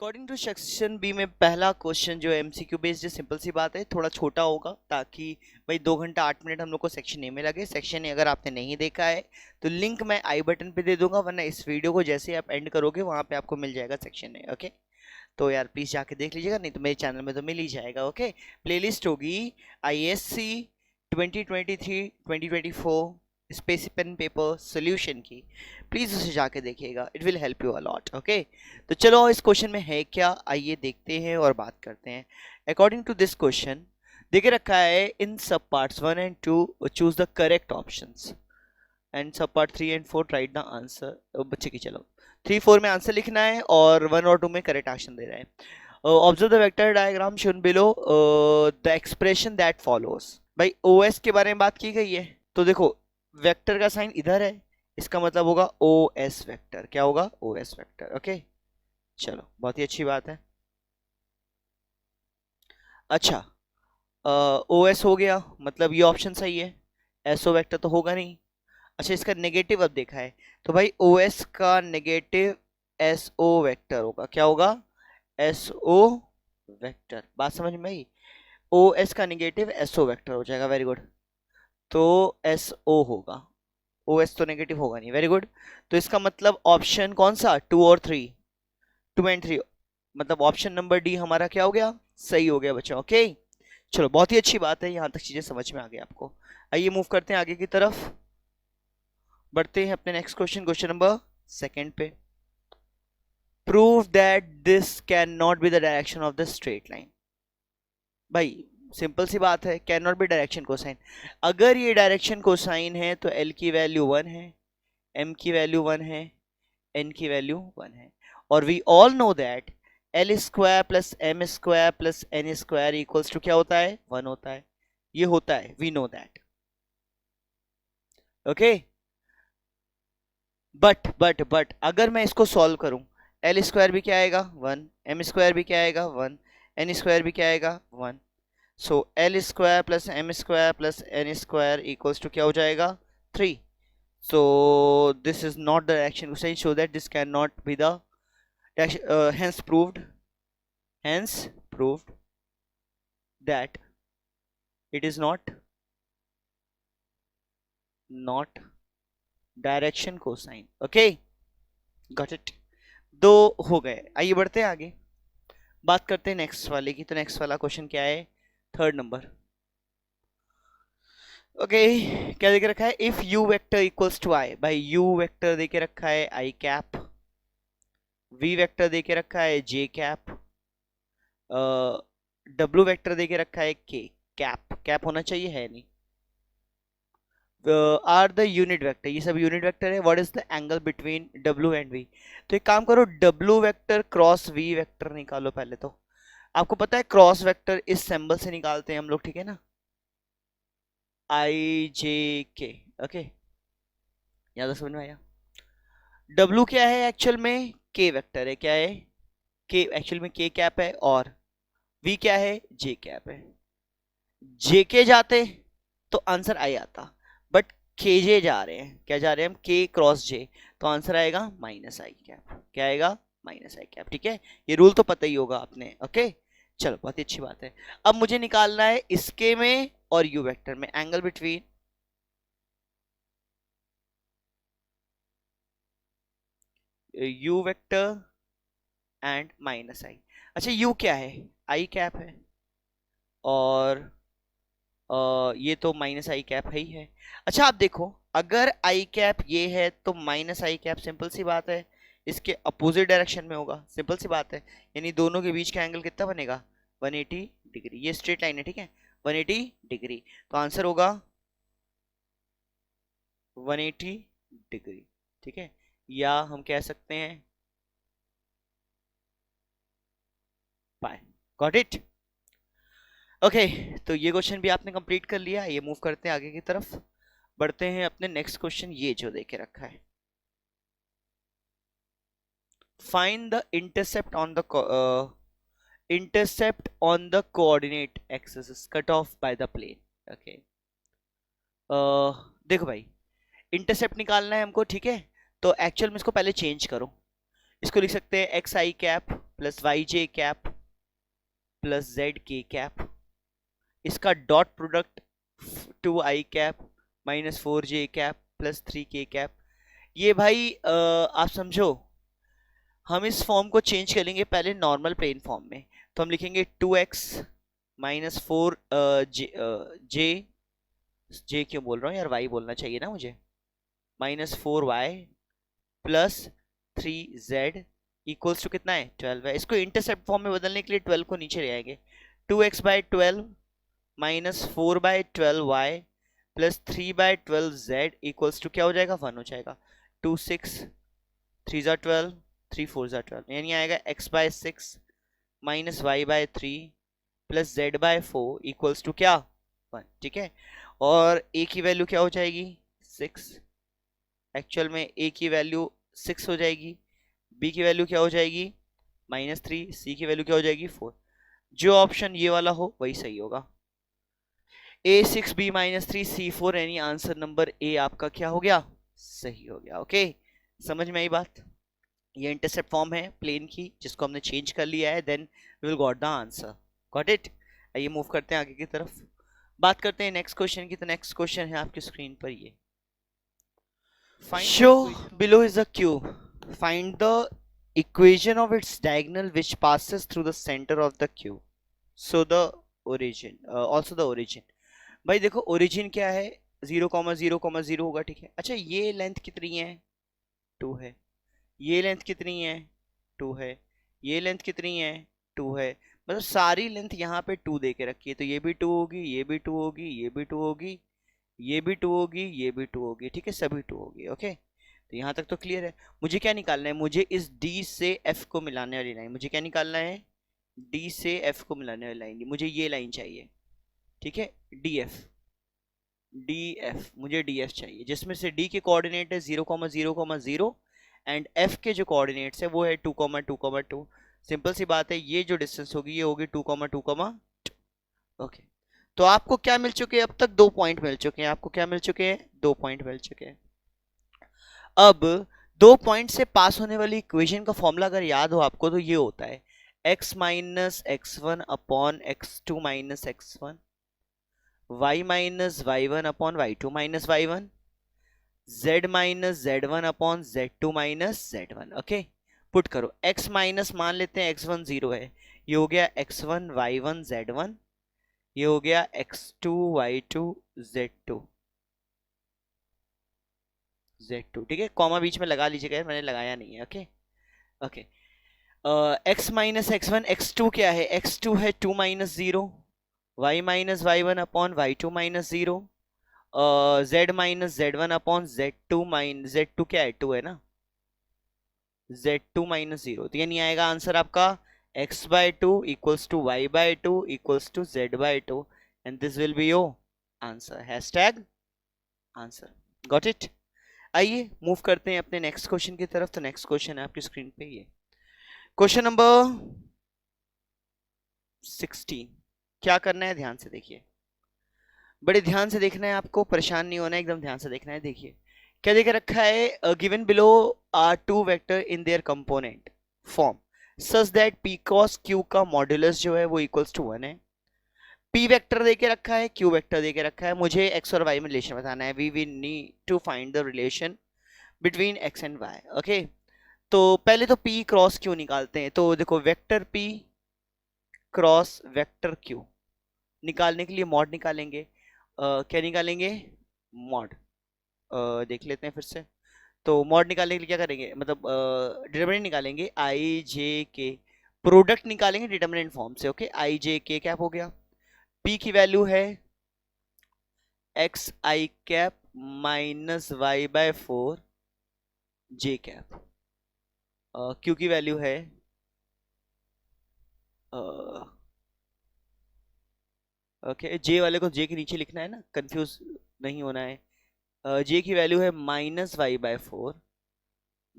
According to section B में पहला question जो एमसीक्यू बेस्ड है, सिंपल सी बात है, थोड़ा छोटा होगा ताकि भाई 2 घंटा 8 मिनट हम लोग को सेक्शन ए में लगे। सेक्शन ए अगर आपने नहीं देखा है तो लिंक मैं आई बटन पे दे दूंगा, वरना इस वीडियो को जैसे आप एंड करोगे वहां पे आपको मिल जाएगा सेक्शन ए। ओके, तो यार प्लीज जाके देख लीजिएगा, नहीं तो मेरे चैनल में तो मिल ही जाएगा। ओके, प्लेलिस्ट होगी ISC 2023-2024 specimen paper solution की, प्लीज उसे जाके देखिएगा, it will help you a lot. Okay, तो चलो इस क्वेश्चन में है क्या, आइए देखते हैं और बात करते हैं। अकॉर्डिंग टू दिस क्वेश्चन देखे रखा है in sub parts 1 and 2 choose the correct options and sub part 3 and 4 write the answer. बच्चे की चलो 3-4 में आंसर लिखना है और 1 और 2 में करेक्ट ऑप्शन दे रहे हैं। Observe the vector diagram shown below the expression that follows. भाई ओएस के बारे में बात की गई है, तो देखो वेक्टर का साइन इधर है, इसका मतलब होगा ओ एस वेक्टर। क्या होगा? O S vector. ओके, चलो बहुत ही अच्छी बात है। अच्छा, ओ एस हो गया, मतलब ये ऑप्शन सही है, एसओ वेक्टर तो होगा नहीं। अच्छा, इसका नेगेटिव अब देखा है, तो भाई ओ एस का नेगेटिव एस ओ वेक्टर होगा। क्या होगा? S O vector. बात समझ में आई? ओ एस का नेगेटिव एस ओ वेक्टर हो जाएगा। वेरी गुड, तो एस ओ होगा, ओ एस तो नेगेटिव होगा नहीं। वेरी गुड, तो इसका मतलब ऑप्शन कौन सा? 2 और 3, 2 and 3, मतलब ऑप्शन नंबर डी हमारा क्या हो गया? सही हो गया बच्चों। ओके, चलो बहुत ही अच्छी बात है, यहां तक चीजें समझ में आ गई आपको। आइए मूव करते हैं आगे की तरफ, बढ़ते हैं अपने next question, question number second पे। Prove that this can not be the direction of the straight line. भाई सिंपल सी बात है, can not be direction cosine. अगर ये डायरेक्शन कोसाइन है तो एल की वैल्यू 1 है, एम की वैल्यू 1 है, एन की वैल्यू 1 है, और we all know that L square plus M square plus N square equals to क्या होता है? 1 होता है। ये होता है, we know that. Okay, but अगर मैं इसको सॉल्व करूं, एल स्क्वायर भी क्या आएगा? 1, एम स्क्वायर भी क्या आएगा? 1, एन स्क्वायर भी क्या आएगा? 1। So L square plus M square plus N square equals to क्या हो जाएगा? 3। So this is not the direction cosine, show that this cannot be the hence proved that it is not direction cosine. Okay, got it। दो हो गए, आइए बढ़ते हैं आगे, बात करते हैं नेक्स्ट वाले की। तो नेक्स्ट वाला क्वेश्चन क्या है? Third number. ओके, क्या देके रखा है? If U vector equals to I. भाई यू वेक्टर देके रखा है आई कैप, वी वेक्टर देके रखा है जे कैप, डब्ल्यू वेक्टर देके रखा है के कैप। कैप होना चाहिए, है नहीं। आर द यूनिट वेक्टर, ये सब यूनिट वेक्टर है। What is the angle between W and V? तो एक काम करो, W vector cross V vector निकालो पहले तो। आपको पता है क्रॉस वेक्टर इस सिंबल से निकालते हैं हम लोग, ठीक है ना? आई जे के। ओके, याद समझ में आया? डब्ल्यू क्या है एक्चुअल में? के वेक्टर है। क्या है? के एक्चुअल में के कैप है, और वी क्या है? जे कैप है। जे के जाते तो आंसर आई आता, बट के जे जा रहे हैं, क्या जा रहे हैं हम? के क्रॉस जे, तो आंसर आएगा माइनस आई कैप। क्या आएगा? माइनस आई कैप। ठीक है, ये रूल तो पता ही होगा आपने। ओके, चलो बहुत ही अच्छी बात है। अब मुझे निकालना है इसके में और यू वेक्टर में angle between U vector and minus I. अच्छा, यू क्या है? आई कैप है, और ये तो माइनस आई कैप है ही है। अच्छा आप देखो, अगर आई कैप ये है तो माइनस आई कैप सिंपल सी बात है इसके अपोजिट डायरेक्शन में होगा। सिंपल सी बात है, यानी दोनों के बीच का एंगल कितना बनेगा? 180 डिग्री। ये स्ट्रेट लाइन है, ठीक है, 180 डिग्री, तो आंसर होगा 180 डिग्री। ठीक है, या हम कह सकते हैं पाई। Got it? ओके, तो ये क्वेश्चन भी आपने कंप्लीट कर लिया। ये मूव करते हैं आगे की तरफ, बढ़ते हैं अपने नेक्स्ट क्वेश्चन, ये जो देके रखा है। find the intercept on the coordinate axis cut off by the plane। okay, देखो भाई, इंटरसेप्ट निकालना है हमको, ठीक है, तो एक्चुअल में इसको पहले चेंज करो। इसको लिख सकते हैं एक्स आई कैप प्लस वाई जे कैप प्लस जेड के कैप, इसका dot product 2i cap minus 4j cap plus 3k cap. ये भाई आप समझो, हम इस फॉर्म को चेंज करेंगे पहले नॉर्मल प्लेन फॉर्म में। तो हम लिखेंगे 2x माइनस 4 जे जे क्यों बोल रहा हूँ यार, y बोलना चाहिए ना मुझे, minus 4y plus 3z equals to कितना है 12 है। इसको इंटरसेप्ट फॉर्म में बदलने के लिए 12 को नीचे ले आएंगे। 2x by 12 minus 4 by 12y plus 3 by 12z equals to क्या हो जाएगा 1 हो जाएगा। 2 6 3 ज़ा 12 3 4 ज़ा 12 यानी आएगा x by 6 minus Y by 3 plus z by 4 equals to क्या 1। ठीक है, और a की वैल्यू क्या हो जाएगी 6, एक्चुअल में a की वैल्यू 6 हो जाएगी, b की वैल्यू क्या हो जाएगी -3, c की वैल्यू क्या हो जाएगी 4। जो ऑप्शन ये वाला हो वही सही होगा। a 6 b -3 c 4 यानी आंसर नंबर ए आपका क्या हो गया सही हो गया। ओके, समझ में आई बात। ये इंटरसेप्ट फॉर्म है प्लेन की जिसको हमने चेंज कर लिया है, then we will got the answer. Got it. आइए मूव करते हैं आगे की तरफ, बात करते हैं नेक्स्ट क्वेश्चन की। तो नेक्स्ट क्वेश्चन है आपकी स्क्रीन पर ये, show below is a cube, find the equation of its diagonal which passes through the centre of the cube, so the origin also the origin. भाई देखो ओरिजिन क्या है 0,0,0 होगा, ठीक है। अच्छा ये लेंथ कितनी है 2 है, ये लेंथ कितनी है 2 है, ये लेंथ कितनी है 2 है, मतलब सारी लेंथ यहाँ पे 2 दे के रखी है। तो ये भी 2 होगी, ये भी 2 होगी, ये भी 2 होगी, ये भी 2 होगी, ये भी 2 होगी, ठीक है, सभी 2 होगी। ओके, तो यहाँ तक तो क्लियर है। मुझे क्या निकालना है, मुझे इस D से F को मिलाने वाली लाइन, मुझे क्या निकालना है D से F को मिलाने वाली लाइन, मुझे ये लाइन चाहिए, ठीक है, DF मुझे DF चाहिए, जिसमें से D के कोऑर्डिनेट है 0,0,0 एंड F के जो कोऑर्डिनेट्स है वो है 2,2,2। सिंपल सी बात है, ये जो डिस्टेंस होगी ये होगी 2,2,2। ओके, तो आपको क्या मिल चुके हैं अब तक 2 पॉइंट मिल चुके हैं, आपको क्या मिल चुके हैं 2 पॉइंट मिल चुके हैं। अब 2 पॉइंट से पास होने वाली इक्वेशन का फॉर्मूला अगर याद हो आपको तो ये होता है x minus x1 upon x2 minus x1, y minus y1 upon y2 minus y1, z minus z1 upon z2 minus z1। Okay, put करो, x माइनस मान लेते हैं x1 0 है, ये हो गया x1 y1 z1, ये हो गया x2 y2 z2 z2, ठीक है। कॉमा बीच में लगा लीजिएगा, मैंने लगाया नहीं है। Okay okay, x minus x1, x2 क्या है x2 है 2 minus 0, y minus y1 upon y2 minus 0, z minus z1 upon z2 minus z2 क्या है 2 है ना, z2 माइनस 0। तो ये नहीं आएगा आंसर आपका x by 2 equals to y by 2 equals to z by 2 and this will be your answer, hashtag answer. Got it. आइए मूव करते हैं अपने नेक्स्ट क्वेश्चन की तरफ। तो नेक्स्ट क्वेश्चन है आपकी स्क्रीन पे ये क्वेश्चन नंबर 16। क्या करना है ध्यान से देखिए, बड़े ध्यान से देखना है आपको, परेशान नहीं होना है, एकदम ध्यान से देखना है। देखिए क्या देख रखा है, given below are two vector in their component form such that p cos q का मॉड्यूलस जो है वो इक्वल्स टू 1 है। p वेक्टर देके रखा है, q वेक्टर देके रखा है, मुझे x और y में रिलेशन बताना है। We will need to find the relation between x and y। Okay, तो पहले तो p क्रॉस q निकालते हैं। तो देखो vector p cross vector q निकालने के लिए मॉड निकालेंगे। क्या निकालेंगे मॉड, देख लेते हैं फिर से। तो मॉड निकालने के लिए क्या करेंगे, मतलब डिटरमिनेंट निकालेंगे आई जे के, प्रोडक्ट निकालेंगे डिटरमिनेंट फॉर्म से। ओके, आई जे के कैप हो गया, p की वैल्यू है एक्स आई कैप माइनस वाई बाय 4 जे कैप, क्यू की वैल्यू है ओके, जे वाले को जे के नीचे लिखना है ना, कंफ्यूज नहीं होना है। जे की वैल्यू है माइनस वाई बाय 4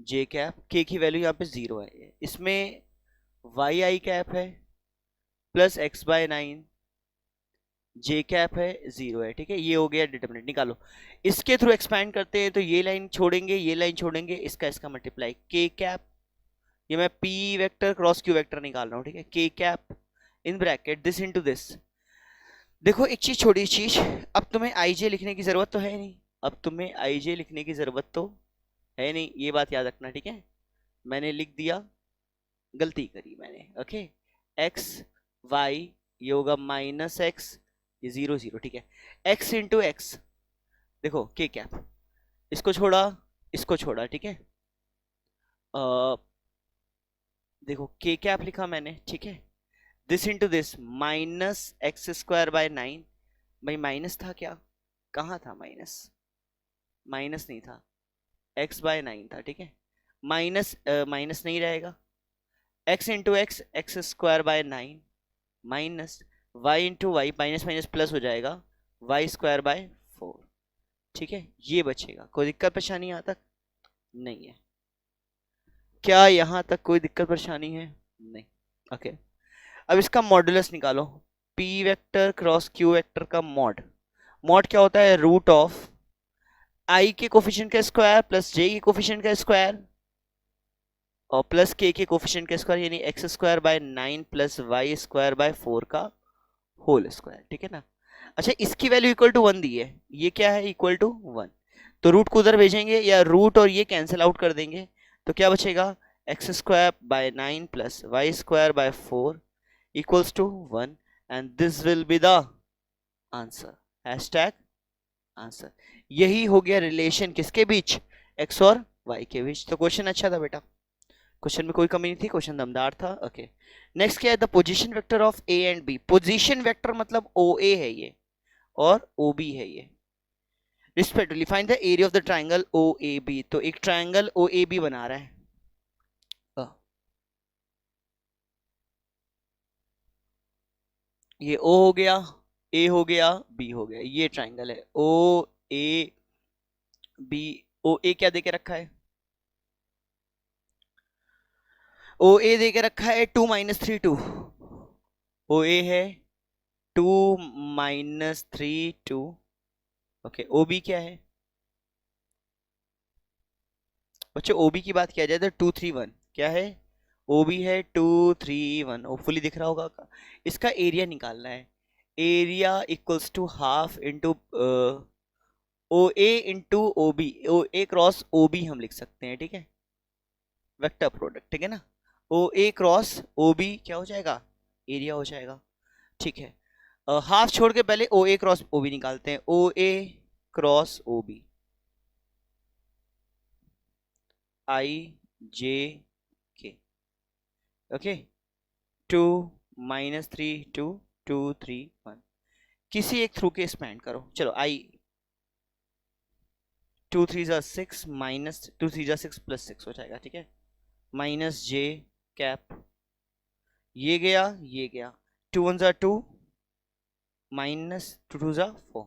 जे कैप, के की वैल्यू यहाँ पे 0 है, इसमें वाई आई कैप है प्लस एक्स बाय 9 जे कैप है 0 है, ठीक है। ये हो गया डिटरमिनेंट, निकालो। इसके थ्रू एक्सपैंड करते हैं तो ये लाइन छोड़ेंगे, ये लाइन छोड़ेंगे, इसका इसका मल्टीप्लाई, के कैप ये मैं p vector cross q vector निकाल रहा हूँ, ठीक है, k cap in bracket this into this. देखो एक चीज, छोटी चीज, अब तुम्हें आई लिखने की जरूरत तो है नहीं, अब तुम्हें आई लिखने की जरूरत तो है नहीं, ये बात याद रखना, ठीक है। मैंने लिख दिया, गलती करी मैंने, ओके। एक्स वाई ये होगा माइनस एक्स, ये 0 0, ठीक है। एक्स इंटू एक्स, देखो के कैप, इसको छोड़ा, इसको छोड़ा, ठीक है। देखो के कैप लिखा मैंने, ठीक है। This into this minus x square by 9। भाई माइनस था क्या, कहाँ था माइनस, माइनस नहीं था, एक्स बाय 9 था, ठीक है। माइनस माइनस नहीं रहेगा, X into X, X square by 9 minus Y into Y, minus minus plus हो जाएगा, वाई स्क्वायर बाय 4, ठीक है। ये बचेगा, कोई दिक्कत परेशानी यहाँ तक नहीं है क्या, यहाँ तक कोई दिक्कत परेशानी है नहीं, ओके। अब इसका मॉडुलस निकालो, p vector cross q vector का मॉड, मॉड क्या होता है, रूट ऑफ i के कोफिशिएंट का स्क्वायर प्लस j के कोफिशिएंट का स्क्वायर और प्लस k के कोफिशिएंट का स्क्वायर, यानी x square by 9 plus y square by 4 का होल स्क्वायर, ठीक है ना। अच्छा इसकी वैल्यू इक्वल टू 1 दी है, ये क्या है, इक्वल टू 1, तो रूट को उधर भेजेंगे या रूट और ये कैंसिल आउट कर देंगे, तो क्या बचेगा, x square by 9 plus y square by 4 equals to 1 and this will be the answer, hashtag answer. यही हो गया रिलेशन किसके बीच, एक्स और वाई के बीच। तो क्वेश्चन अच्छा था बेटा, क्वेश्चन में कोई कमी नहीं थी, क्वेश्चन दमदार था, ओके। नेक्स्ट क्या है, the position vector of A and B, position vector मतलब ओ ए है ये और ओ बी है ये, respectively find the area of the triangle O A B. तो एक ट्राइंगल ओ ए बी बना रहा है, ये ओ हो गया, ए हो गया, बी हो गया, ये ट्राइंगल है ओ ए बी। ओ ए क्या देके रखा है, ओ ए देके रखा है 2 - 3 2, ओ ए है 2 - 3 2, ओके। ओ बी क्या है बच्चों, ओ बी की बात किया जाए तो 2 3 1 क्या है, ओ बी है 2 3 1, होपफुली दिख रहा होगा का? इसका एरिया निकालना है, area equals to half into O A into O B, O A cross O B हम लिख सकते हैं, ठीक है, वेक्टर प्रोडक्ट, ठीक है ना। ओ ए क्रॉस ओ बी क्या हो जाएगा, एरिया हो जाएगा, ठीक है। हाफ छोड़ के पहले ओ ए क्रॉस ओ बी निकालते हैं, ओ ए क्रॉस ओ बी, आई जे के, ओके। 2 - 3 2 2 3 1, किसी एक थ्रू के स्पेंड करो, चलो आई 2 3 जा 6 माइनस 2 3 जा 6 प्लस 6 हो जाएगा, ठीक है, माइनस जे कैप, ये गया ये गया, 2 1 जा 2 माइनस 2 2 जा 4,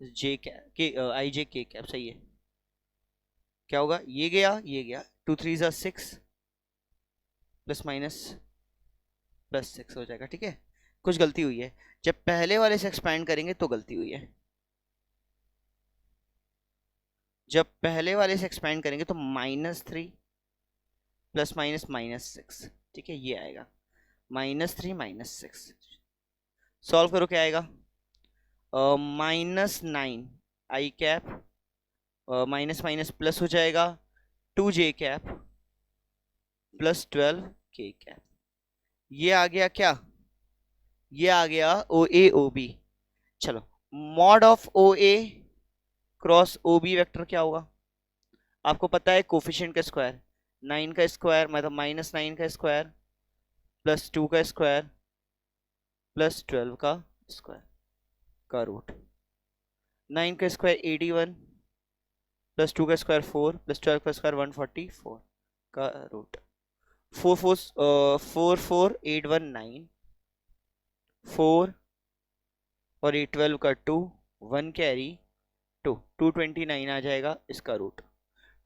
जे कैप के आई जे के कैप, सही है। क्या होगा, ये गया 2 3 जा 6 प्लस माइनस प्लस 6 हो जाएगा, ठीक है। कुछ गलती हुई है, जब पहले वाले से एक्सपैंड करेंगे तो गलती हुई है, जब पहले वाले से एक्सपैंड करेंगे तो -3 प्लस माइनस -6, ठीक है, ये आएगा -3 -6। सॉल्व करो, क्या आएगा, -9 आई कैप, माइनस माइनस प्लस हो जाएगा 2 जे कैप प्लस 12 के कैप, ये आ गया क्या, ये आ गया ओ ए ओ बी। चलो mod of O A cross O B vector क्या होगा, आपको पता है कोफिशिएंट का स्क्वायर, 9 का स्क्वायर मतलब -9 का स्क्वायर प्लस 2 का स्क्वायर प्लस 12 का स्क्वायर का रूट, 9 का स्क्वायर 81 प्लस 2 का स्क्वायर 4 प्लस 12 का स्क्वायर 144 का रूट, 4 4 8 1 9 4 और 8 12 का 2 1 कैरी 2 229 आ जाएगा इसका रूट।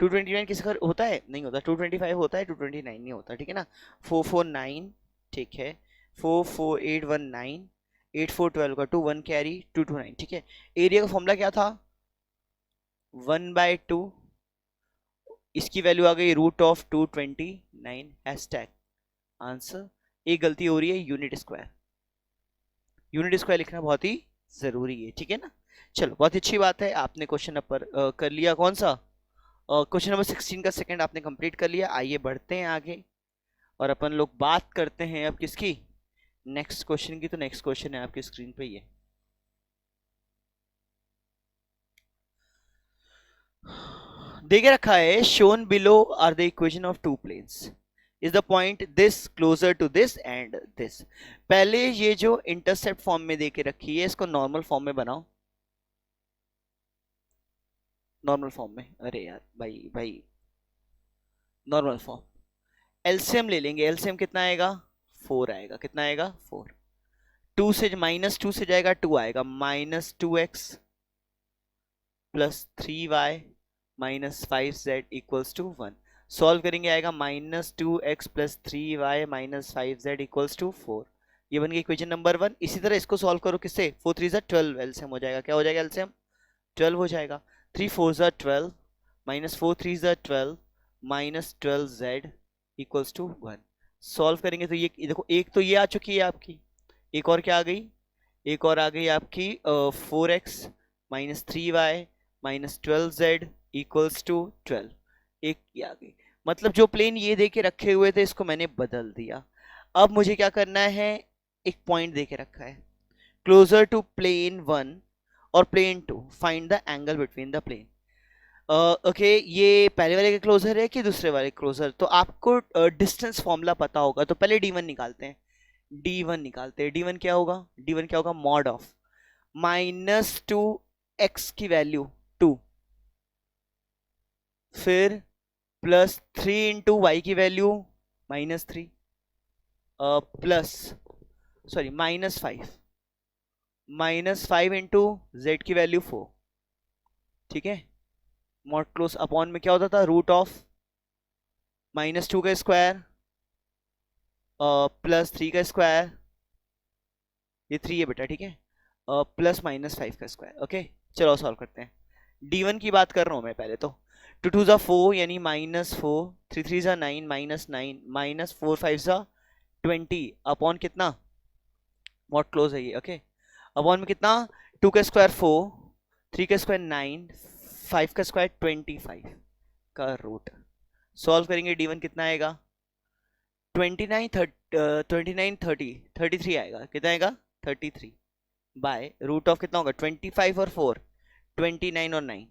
229 किसका होता है, नहीं होता, 225 होता है, 229 नहीं होता, ठीक है ना। 449, ठीक है, 44819 8412 का 2 1 कैरी 229, ठीक है। एरिया का फॉर्मूला क्या था, 1/2 इसकी वैल्यू आ गई √229 हैशटैग आंसर। एक गलती हो रही है, यूनिट स्क्वायर। यूनिट स्क्वायर लिखना बहुत ही जरूरी है, ठीक है ना। चलो बहुत अच्छी बात है, आपने क्वेश्चन नंबर कर लिया कौन सा, क्वेश्चन नंबर 16 का सेकंड आपने कंप्लीट कर लिया। आइए बढ़ते हैं आगे और अपन लोग बात करते हैं अब किसकी, नेक्स्ट क्वेश्चन की। तो नेक्स्ट क्वेश्चन है आपकी स्क्रीन पे ये, देखे रखा है, shown below are the equation of two planes is the point this closer to this and this. पहले ये जो इंटरसेप्ट फॉर्म में देके रखी है इसको नॉर्मल फॉर्म में बनाओ, नॉर्मल फॉर्म में। अरे यार भाई भाई, नॉर्मल फॉर्म। एलसीएम ले लेंगे, एलसीएम कितना आएगा, 4 आएगा। कितना आएगा, 4। टू से -2 से जाएगा 2 आएगा, -2x plus 3y minus 5z equals to 1। Solve करेंगे आएगा -2x plus 3y minus 5z equals to 4। ये बन गई इक्वेशन नंबर 1। इसी तरह इसको सॉल्व करो किससे, 4 3 12, एलसीएम हो जाएगा। क्या हो जाएगा एलसीएम, 12 हो जाएगा। 3 4 12 minus 4 3 12 minus 12z equals to 1। Solve करेंगे तो ये देखो, एक तो ये आ चुकी है आपकी, एक और क्या आ गई, एक और आ गई आपकी 4x minus 3y minus 12z equals to 12। एक ये आ गई, मतलब जो प्लेन ये देके रखे हुए थे इसको मैंने बदल दिया। अब मुझे क्या करना है, एक पॉइंट देके रखा है क्लोजर टू प्लेन 1 और plane 2, find the angle between the plane. Okay, ये पहले वाले के क्लोजर है कि दूसरे वाले क्लोजर, तो आपको डिस्टेंस फॉर्मूला पता होगा, तो पहले d1 निकालते हैं। d1 निकालते हैं, d1 क्या होगा, d1 क्या होगा, मॉड ऑफ -2x की वैल्यू 2, फिर प्लस 3 इंटू वाई की value -3, plus sorry -5 into Z की वैल्यू 4, ठीक है। मॉड क्लोज अपॉन में क्या होता था, √-2 का स्क्वायर प्लस 3 का स्क्वायर, ये 3 है बेटा, ठीक है, प्लस -5 का स्क्वायर। ओके चलो सॉल्व करते हैं। d1 की बात कर रहा हूं मैं पहले तो, 2 2 4 यानी -4, 3 3 9 -9 माइनस 4 5 20 अपॉन कितना, मॉड क्लोज है ये, ओके। अपॉन में कितना, 2 का स्क्वायर 4, 3 का स्क्वायर 9, 5 का स्क्वायर 25 का रूट। सॉल्व करेंगे d1 कितना आएगा, 33 आएगा। कितना आएगा, 33 बाय रूट ऑफ कितना होगा, 25 और 4, 29 और 9,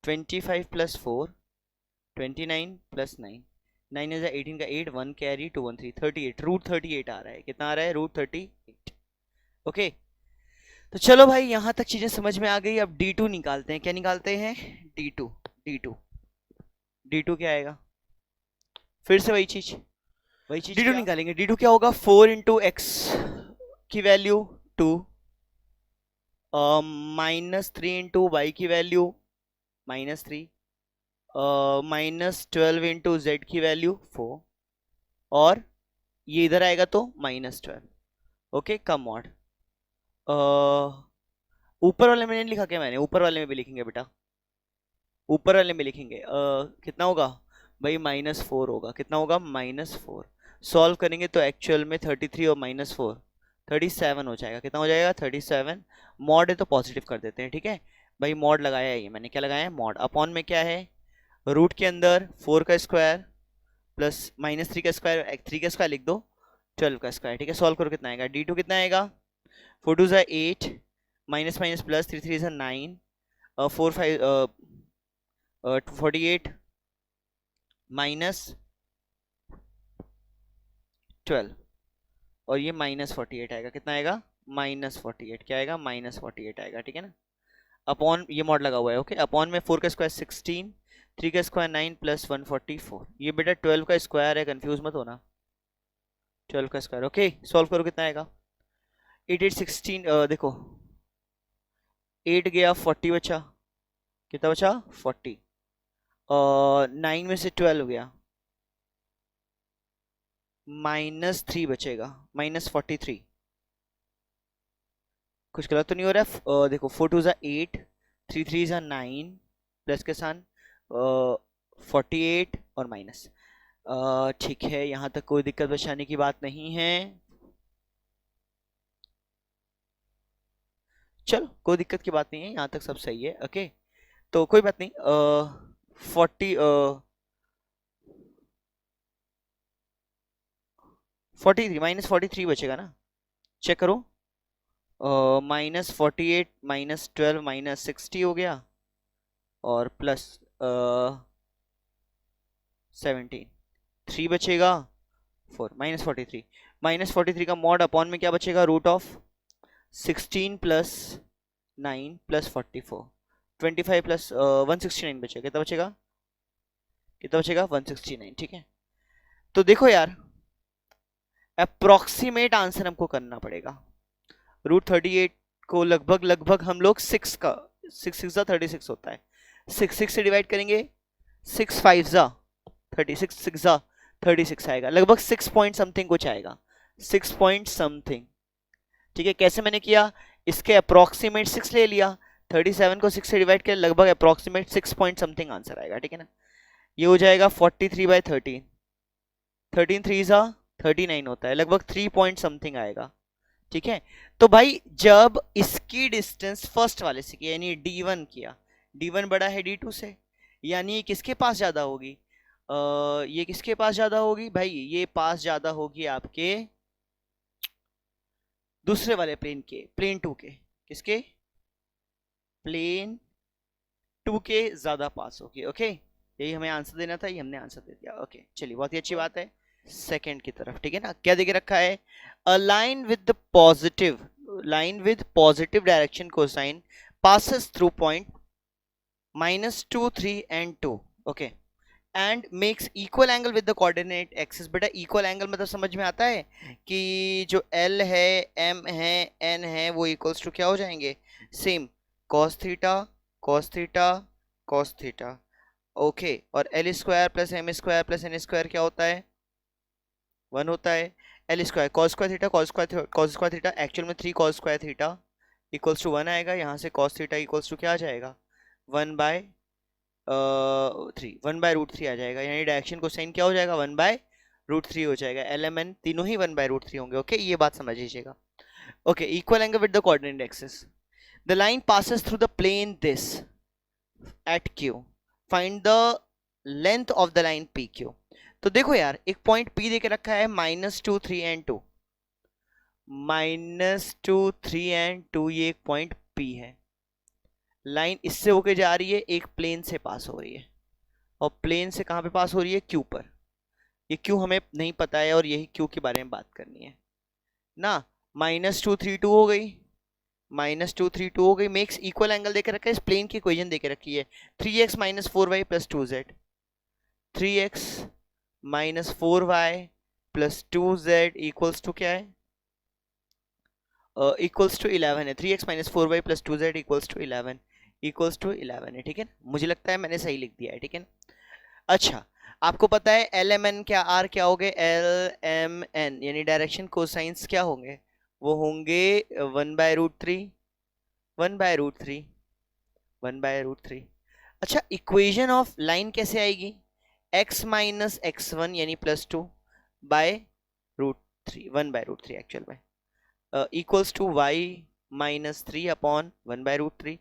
25 प्लस 4, 29 प्लस 9, 9 इज 18 का 8, 1 कैरी 2 1 3, 38, √38 आ रहा है। कितना आ रहा है, √38। ओके तो चलो भाई यहां तक चीजें समझ में आ गई। अब d2 निकालते हैं। क्या निकालते हैं, d2, d2 क्या आएगा, फिर से वही चीज d2 निकालेंगे। d2 क्या होगा, 4 इंटू एक्स की वैल्यू 2, -3 इंटू वाई की वैल्यू -3, -12 इंटू जेड की वैल्यू 4, और ये इधर आएगा तो -12। ओके कम मॉड, ऊपर वाले में नहीं लिखा क्या मैंने, ऊपर वाले में भी लिखेंगे बेटा, ऊपर वाले में लिखेंगे। कितना होगा भाई, -4 होगा। कितना होगा, -4। सॉल्व करेंगे तो एक्चुअल में 33 और -4 37 हो जाएगा। कितना हो जाएगा, 37। मॉड है तो पॉजिटिव कर देते हैं, ठीक है भाई। मॉड लगाया है ये मैंने, क्या लगाया है, मॉड। अपॉन में क्या है, रूट के अंदर 4 का स्क्वायर प्लस -3 का स्क्वायर, 3 का स्क्वायर लिख दो, 12 का स्क्वायर, ठीक है। सॉल्व करो कितना आएगा, d2 कितना आएगा, 4 2 8, माइनस माइनस प्लस 3 3 9, 4 5 48 माइनस 12, और ये -48 आएगा। कितना आएगा, -48। क्या आएगा, -48 आएगा, ठीक है ना। अपॉन ये मॉड लगा हुआ है, ओके। अपॉन में 4 का स्क्वायर 16, 3 का स्क्वायर 9 प्लस 144, ये बेटा 12 का स्क्वायर है, कंफ्यूज मत होना, 12 का स्क्वायर। ओके सॉल्व करो कितना आएगा, 8 8 16, देखो 8 गया 40 बचा, कितना बचा 40, 9 में से 12 गया, -3 बचेगा, -43। कुछ गलत तो नहीं हो रहा है, देखो 4 2 8, 3 3 9 प्लस के साथ 48 और माइनस। ठीक है, यहाँ तक कोई दिक्कत परेशानी की बात नहीं है। चलो कोई दिक्कत की बात नहीं है, यहाँ तक सब सही है। ओके, तो कोई बात नहीं। 40 43 -43 बचेगा ना, चेक करो। -48 -12 -60 हो गया, और प्लस 17, 3 बचेगा। 4 -43, -43 का मॉड अपॉन में क्या बचेगा, √16 प्लस 9 प्लस 44, 25 प्लस 169 बचेगा। कितना बचेगा, कितना बचेगा, 169। ठीक है, तो देखो यार, अप्रोक्सीमेट आंसर हमको करना पड़ेगा। √38 को लगभग लगभग हम लोग 6 का 6 36 होता है, 6 से डिवाइड करेंगे, 6 5 36, 6 36 आएगा, लगभग 6 पॉइंट समथिंग कुछ आएगा, 6 पॉइंट समथिंग। ठीक है, कैसे मैंने किया, इसके अप्रोक्सीमेट 6 ले लिया, 37 को 6 से डिवाइड कर, लगभग अप्रोक्सीमेट 6 पॉइंट समथिंग आंसर आएगा। ठीक है ना, ये हो जाएगा 43/13, 13 3 39 होता है, लगभग 3 पॉइंट समथिंग आएगा। ठीक है, तो भाई जब इसकी डिस्टेंस फर्स्ट वाले से किया, यानी D1 किया, D1 बड़ा है D2 से, यानी किसके पास ज्यादा होगी, ये किसके पास ज्यादा होगी भाई, ये पास ज्यादा होगी आपके दूसरे वाले प्लेन के, प्लेन 2 के। किसके, प्लेन 2 के ज्यादा पास होगी। ओके, यही हमें आंसर देना था, ये हमने आंसर दे दिया। ओके चलिए, बहुत ही अच्छी बात है। सेकंड की तरफ, ठीक है ना, क्या देके रखा है, a line with the positive, line with positive direction cosine passes through point -2 3 and 2, okay, and makes equal angle with the coordinate axis। बेटा इक्वल एंगल मतलब समझ में आता है कि जो L है, M है, N है, वो इक्वल्स टू क्या हो जाएंगे, same, cos theta cos theta cos theta. Okay, और L square plus M square plus N square क्या होता है, 1 होता है। L square cos square theta cos square theta, actual में 3 cos square theta equals to 1 आएगा, यहाँ से cos थीटा इक्वल्स टू क्या आ जाएगा, 1/√3 आ जाएगा, यानी डायरेक्शन को साइन क्या हो जाएगा, 1/√3 हो जाएगा। LMN तीनों ही 1/√3 होंगे। ओके, ये बात समझ लीजिएगा। Okay, equal angle with the coordinate axis, the line passes through the plane this at Q, find the length of the line PQ। तो देखो यार, एक पॉइंट P देके रखा है -2 3 एंड 2, -2 3 एंड 2, ये एक पॉइंट P है, लाइन इससे होके जा रही है, एक प्लेन से पास हो रही है, और प्लेन से कहां पे पास हो रही है, Q पर। ये Q हमें नहीं पता है, और यही Q के बारे में बात करनी है ना। -2 3 2 हो गई, -2 3 2 हो गई, मेक्स इक्वल एंगल देके रखा है, इस प्लेन की इक्वेशन देके रखी है, 3x - 4y + 2z, 3x - 4y + 2z equals to क्या है, इक्वल्स टू 11 है, 3x - 4y + 2z equals to 11, equals to 11 है। ठीक है, मुझे लगता है मैंने सही लिख दिया है। ठीक है, अच्छा, आपको पता है LMN क्या, R क्या हो गए, LMN यानी डायरेक्शन कोसाइंस क्या होंगे, वो होंगे 1/√3 1/√3 1/√3। अच्छा, इक्वेशन ऑफ लाइन कैसे आएगी, x - x1 यानी +2 √3 1/√3 एक्चुअल में, equals to y - 3 upon 1/√3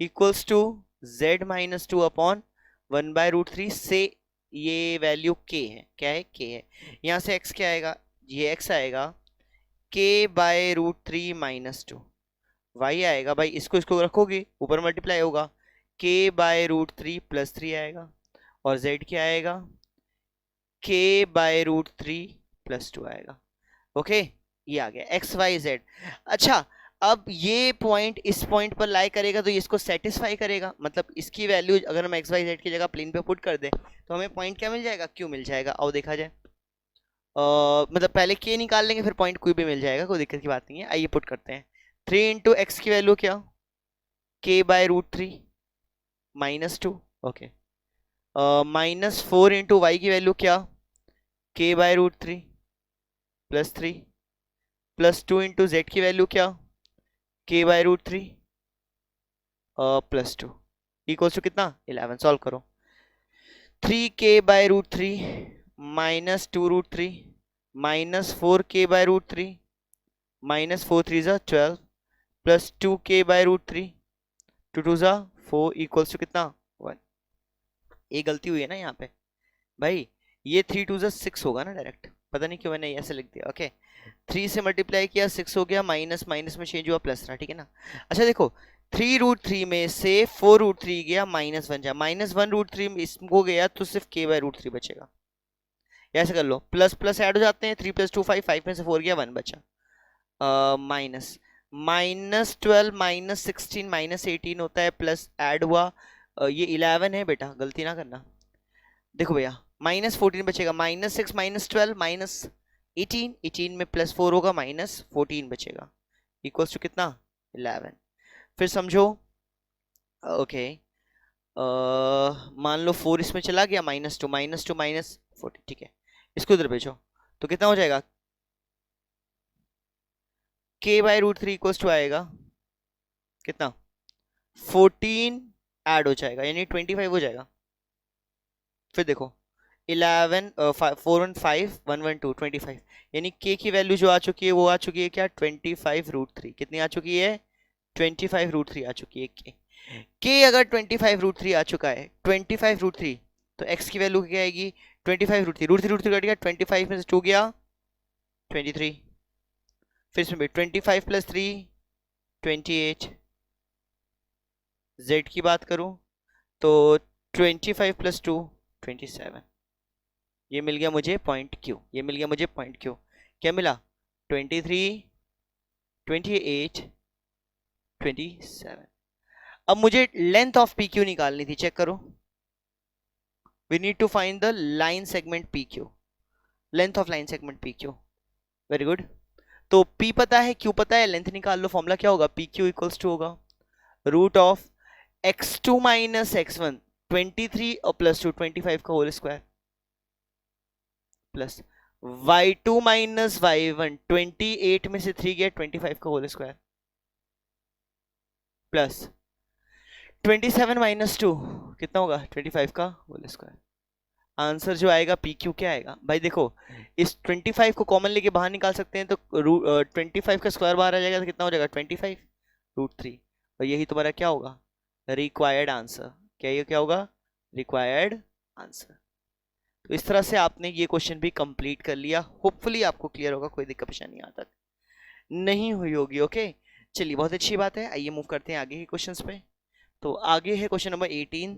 equals to z - 2 upon 1/√3 से, ये वैल्यू k है, क्या है, k है, यहां से x क्या आएगा, ये x आएगा, k/√3 - 2, y आएगा भाई, इसको इसको रखोगे ऊपर मल्टीप्लाई होगा, k/√3 + 3 आएगा, और z क्या आएगा, k/√3 + 2 आएगा। ओके, ये आ गया एक्स वाई जेड। अच्छा, अब ये पॉइंट इस पॉइंट पर लाई करेगा, तो ये इसको सेटिस्फाई करेगा, मतलब इसकी वैल्यू अगर हम एक्स वाई जेड की जगह प्लेन पे पुट कर दें, तो हमें पॉइंट क्या मिल जाएगा, क्यू मिल जाएगा। आओ देखा जाए, मतलब पहले के निकाल लेंगे, फिर पॉइंट क्यू भी मिल जाएगा, कोई दिक्कत की बात नहीं है। आइए पुट करते हैं, 3 इंटू एक्स की वैल्यू क्या, k/√3 -2, ओके, -4 इंटू वाई की वैल्यू क्या, k/√3 + 3, +2 इंटू जेड की वैल्यू क्या, k/√3 +2 इक्वल्स टू कितना, 11। सॉल्व करो, 3k/√3 minus 2√3 minus 4k/√3 minus 4 3 ज़ा 12 प्लस 2k/√3 2 2 ज़ा 4 इक्वल्स टू कितना 1। ये गलती हुई है ना यहाँ पे भाई, ये 3 2 ज़ा 6 होगा ना डायरेक्ट, पता नहीं क्यों मैंने ऐसे लिख दिया। ओके 3 से मल्टीप्लाई किया 6 हो गया, माइनस माइनस में चेंज हुआ प्लस रहा, ठीक है ना। अच्छा देखो 3√3 में से 4√3 गया माइनस 1 जा, -1√3 इसको गया तो सिर्फ k/√3 बचेगा। ऐसे कर लो, प्लस प्लस ऐड हो जाते हैं, 3 + 2 5, 5 में से 4 गया 1 बचा, माइनस -12 -16 -18 होता है, प्लस ऐड हुआ, ये 11 है बेटा, गलती ना करना। देखो भैया -14 बचेगा, -6 -12 -18, 18 में +4 होगा, -14 बचेगा, इक्वल्स टू कितना 11। फिर समझो ओके, मान लो 4 इसमें चला गया, -2 -2 -14, ठीक है, इसको इधर भेजो तो कितना हो जाएगा, k/√3 इक्वल्स टू आएगा कितना 14 ऐड हो जाएगा, यानी 25 हो जाएगा। फिर देखो 11 4 1 5 1 1 2 25, यानी k की वैल्यू जो आ चुकी है वो आ चुकी है क्या 25√3, कितनी आ चुकी है 25√3 आ चुकी है k अगर 25√3 आ चुका है 25√3, तो x की वैल्यू क्या आएगी 25√3, √3 कट गया, 25 में से 2 गया 23, फिर इसमें 25 + 3 28, z की बात करूं तो 25 + 2 27, ये मिल गया मुझे पॉइंट क्यू, ये मिल गया मुझे पॉइंट क्यू, क्या मिला 23 28 27। अब मुझे लेंथ ऑफ पी क्यू निकालनी थी, चेक करो, we need to find the line segment P Q, length of line segment P Q, very good. तो P पता है, Q पता है, लेंथ निकाल लो, फॉर्मूला क्या होगा पी क्यू इक्वल्स टू होगा √x2 - x1 23 और +2 25 का whole square, plus y2 - y1 28 में से 3 गया 25 का होल स्क्वायर, प्लस 27 - 2 कितना होगा 25 का होल स्क्वायर। आंसर जो आएगा पी क्यू क्या आएगा भाई, देखो इस 25 को कॉमन लेके बाहर निकाल सकते हैं, तो 25 का स्क्वायर बाहर आ जाएगा तो कितना हो जाएगा 25√3, और यही तुम्हारा क्या होगा रिक्वायर्ड आंसर, क्या ये क्या होगा रिक्वायर्ड आंसर। तो इस तरह से आपने ये क्वेश्चन भी कंप्लीट कर लिया, होपफुली आपको क्लियर होगा, कोई दिक्कत परेशानी यहाँ तक नहीं हुई होगी। ओके चलिए बहुत अच्छी बात है, आइए मूव करते हैं आगे के क्वेश्चंस पे। तो आगे है क्वेश्चन नंबर 18।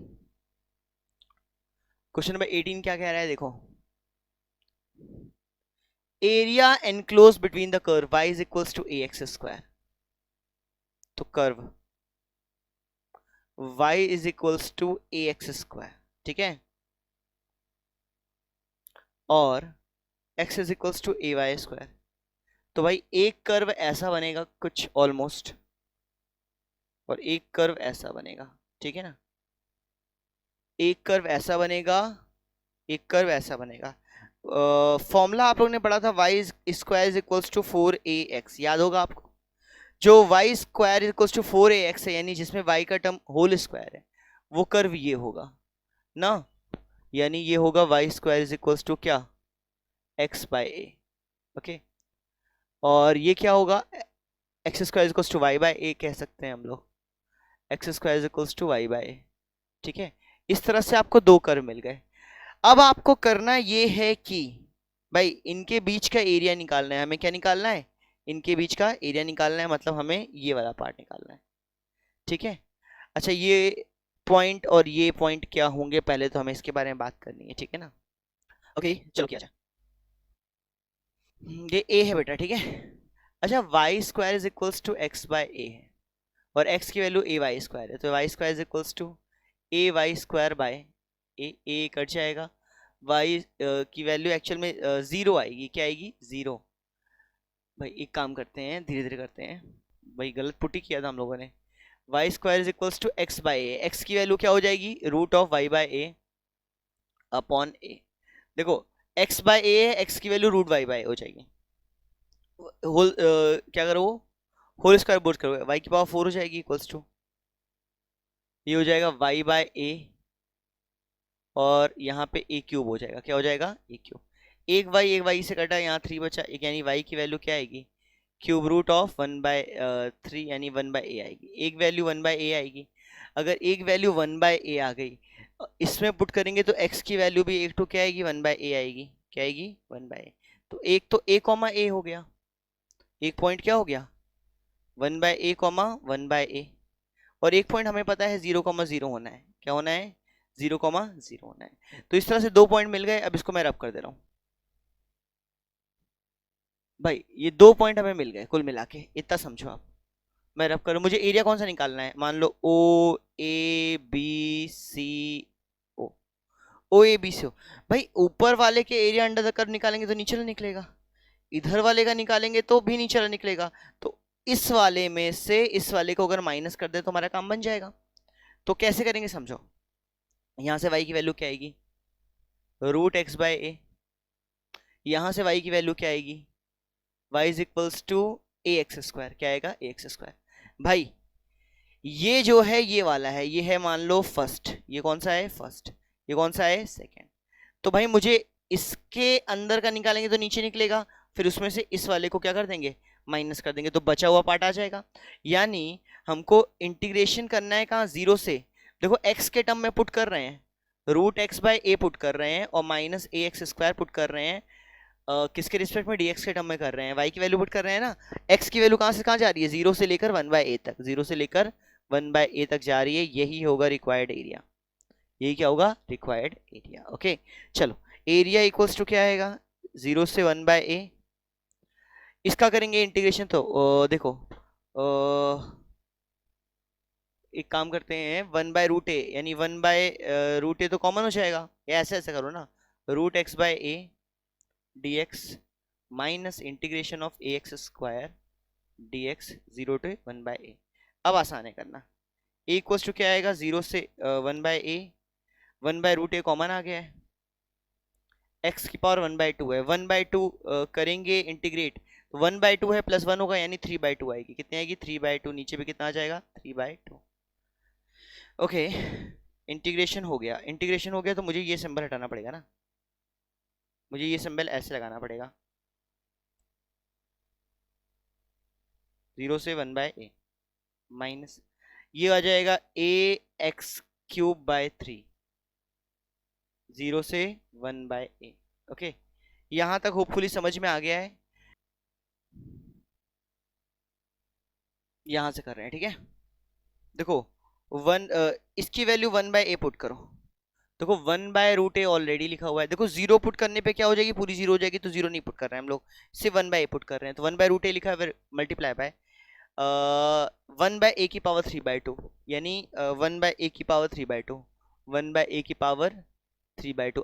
क्वेश्चन नंबर 18 क्या कह रहा है देखो, area enclose between the curve y is equals to ax², तो curve y is equals to ax², ठीक है, और x is equals to ay²। तो भाई एक कर्व ऐसा बनेगा कुछ ऑलमोस्ट, और एक कर्व ऐसा बनेगा, ठीक है ना, एक कर्व ऐसा बनेगा, एक कर्व ऐसा बनेगा। फॉर्मूला आप लोगों ने पढ़ा था y square is equals to 4ax, याद होगा आपको, जो y square is equals to 4ax है, यानी जिसमें y का टर्म होल स्क्वायर है, वो कर्व ये होगा ना, यानी ये होगा y square is equals to क्या x/a, ओके, और ये क्या होगा x square is equals to y/a कह सकते हैं हम लोग, x square is equals to y/a, ठीक है। इस तरह से आपको दो कर्व मिल गए। अब आपको करना ये है कि भाई इनके बीच का एरिया निकालना है, हमें क्या निकालना है इनके बीच का एरिया निकालना है, मतलब हमें ये वाला पार्ट निकालना है, ठीक है। अच्छा ये पॉइंट और ये पॉइंट क्या होंगे, पहले तो हमें इसके बारे में बात करनी है, ठीक है ना। ओके चलो किया जाए, ये a है बेटा, ठीक है। अच्छा y² is equals to x/a है, और x की वैल्यू ay² है, तो y² is equals to ay² cut जाएगा, y की वैल्यू एक्चुअल में 0 आएगी, क्या आएगी 0। भाई एक काम करते हैं, धीरे धीरे करते हैं, भाई गलत पुटी किया था हम लोगों ने। y² is equals to x/a, x की वैल्यू क्या हो जाएगी √y/a अपॉन a। देखो x/a है, x की वैल्यू √y/a हो जाएगी, होल क्या करो होल स्क्वायर बोर्ड करो, y की पावर 4 हो जाएगी इक्वल्स टू, ये हो जाएगा y/a और यहाँ पे ए क्यूब हो जाएगा, क्या हो जाएगा, ए क्यूब। एक वाई से कटा, यहाँ 3 बचा, एक यानी वाई की वैल्यू क्या आएगी, क्यूब रूट ऑफ 1/3 यानी 1/a आएगी। एक वैल्यू 1/a आएगी। अगर एक वैल्यू 1/a आ गई, इसमें पुट करेंगे तो x की वैल्यू भी एक तो क्या आएगी, 1/a आएगी, क्या आएगी, 1/a। तो एक तो a कॉमा a हो गया, एक पॉइंट क्या हो गया, 1/a कॉमा 1/a। और एक पॉइंट हमें पता है 0,0 होना है, क्या होना है, 0,0 होना है। तो इस तरह से 2 पॉइंट मिल गए। अब इसको मैं रब कर दे रहा हूं भाई, ये 2 पॉइंट हमें मिल गए कुल मिला के, इतना समझो आप। मैं रब करूं, मुझे एरिया कौन सा निकालना है, मान लो ओ A B C O, O A B C ओ। भाई ऊपर वाले के एरिया अंडर द कर्व निकालेंगे तो नीचे वाला निकलेगा, इधर वाले का निकालेंगे तो भी नीचे वाला निकलेगा। तो इस वाले में से इस वाले को अगर माइनस कर दे तो हमारा काम बन जाएगा। तो कैसे करेंगे समझो, यहां से y की वैल्यू क्या आएगी, √x/a। यहां से y की वैल्यू क्या आएगी, y is equals to ax², क्या आएगा, ax²। भाई ये जो है ये वाला है, ये है मान लो फर्स्ट, ये कौन सा है फर्स्ट, ये कौन सा है सेकंड। तो भाई मुझे इसके अंदर का निकालेंगे तो नीचे निकलेगा, फिर उसमें से इस वाले को क्या कर देंगे, माइनस कर देंगे, तो बचा हुआ पार्ट आ जाएगा। यानी हमको इंटीग्रेशन करना है कहाँ, जीरो से। देखो x के टर्म में पुट कर रहे हैं, √x/a पुट कर रहे हैं और माइनस ax² पुट कर रहे हैं, किसके रिस्पेक्ट में, dx के टर्म में कर रहे हैं, y की वैल्यू पुट कर रहे हैं ना। x की वैल्यू कहां से कहां जा रही है, 0 से लेकर 1/a तक, 0 से लेकर 1/a तक जा रही है, यही होगा रिक्वायर्ड एरिया, यही क्या होगा, रिक्वायर्ड एरिया। ओके चलो, एरिया इक्वल्स टू क्या आएगा, 0 से 1/a। इसका करेंगे इंटीग्रेशन तो देखो एक काम करते हैं, 1/√a यानी 1/√a तो कॉमन हो जाएगा, या ऐसे ऐसे करो ना, √x/a dx minus integration of ax² dx 0 to 1/a। अब आसान है करना, a इक्वल्स टू क्या आएगा, 0 से 1/a, 1/√a कॉमन आ गया है, x की पावर 1/2 है, 1/2 करेंगे इंटीग्रेट तो 1/2 है प्लस 1 होगा यानी 3/2 आएगी, कितनी आएगी, 3/2। नीचे भी कितना आ जाएगा, 3/2। ओके इंटीग्रेशन हो गया, इंटीग्रेशन हो गया तो मुझे ये सिंबल हटाना पड़ेगा ना, मुझे ये सिंबल ऐसे लगाना पड़ेगा, 0 से 1/a माइनस ये आ जाएगा ax³ 3, 0 से 1/a। ओके यहां तक होपफुली समझ में आ गया है, यहां से कर रहे हैं, ठीक है। देखो इसकी वैल्यू 1/a पुट करो, देखो 1/√a ऑलरेडी लिखा हुआ है, देखो जीरो पुट करने पे क्या हो जाएगी, पूरी जीरो हो जाएगी, तो जीरो नहीं पुट कर रहे हैं हम लोग, सिर्फ 1/a पुट कर रहे हैं, तो 1/√a लिखा है, मल्टीप्लाई बाय 1/a⁵ यानी 1/a⁵, 1/a⁵।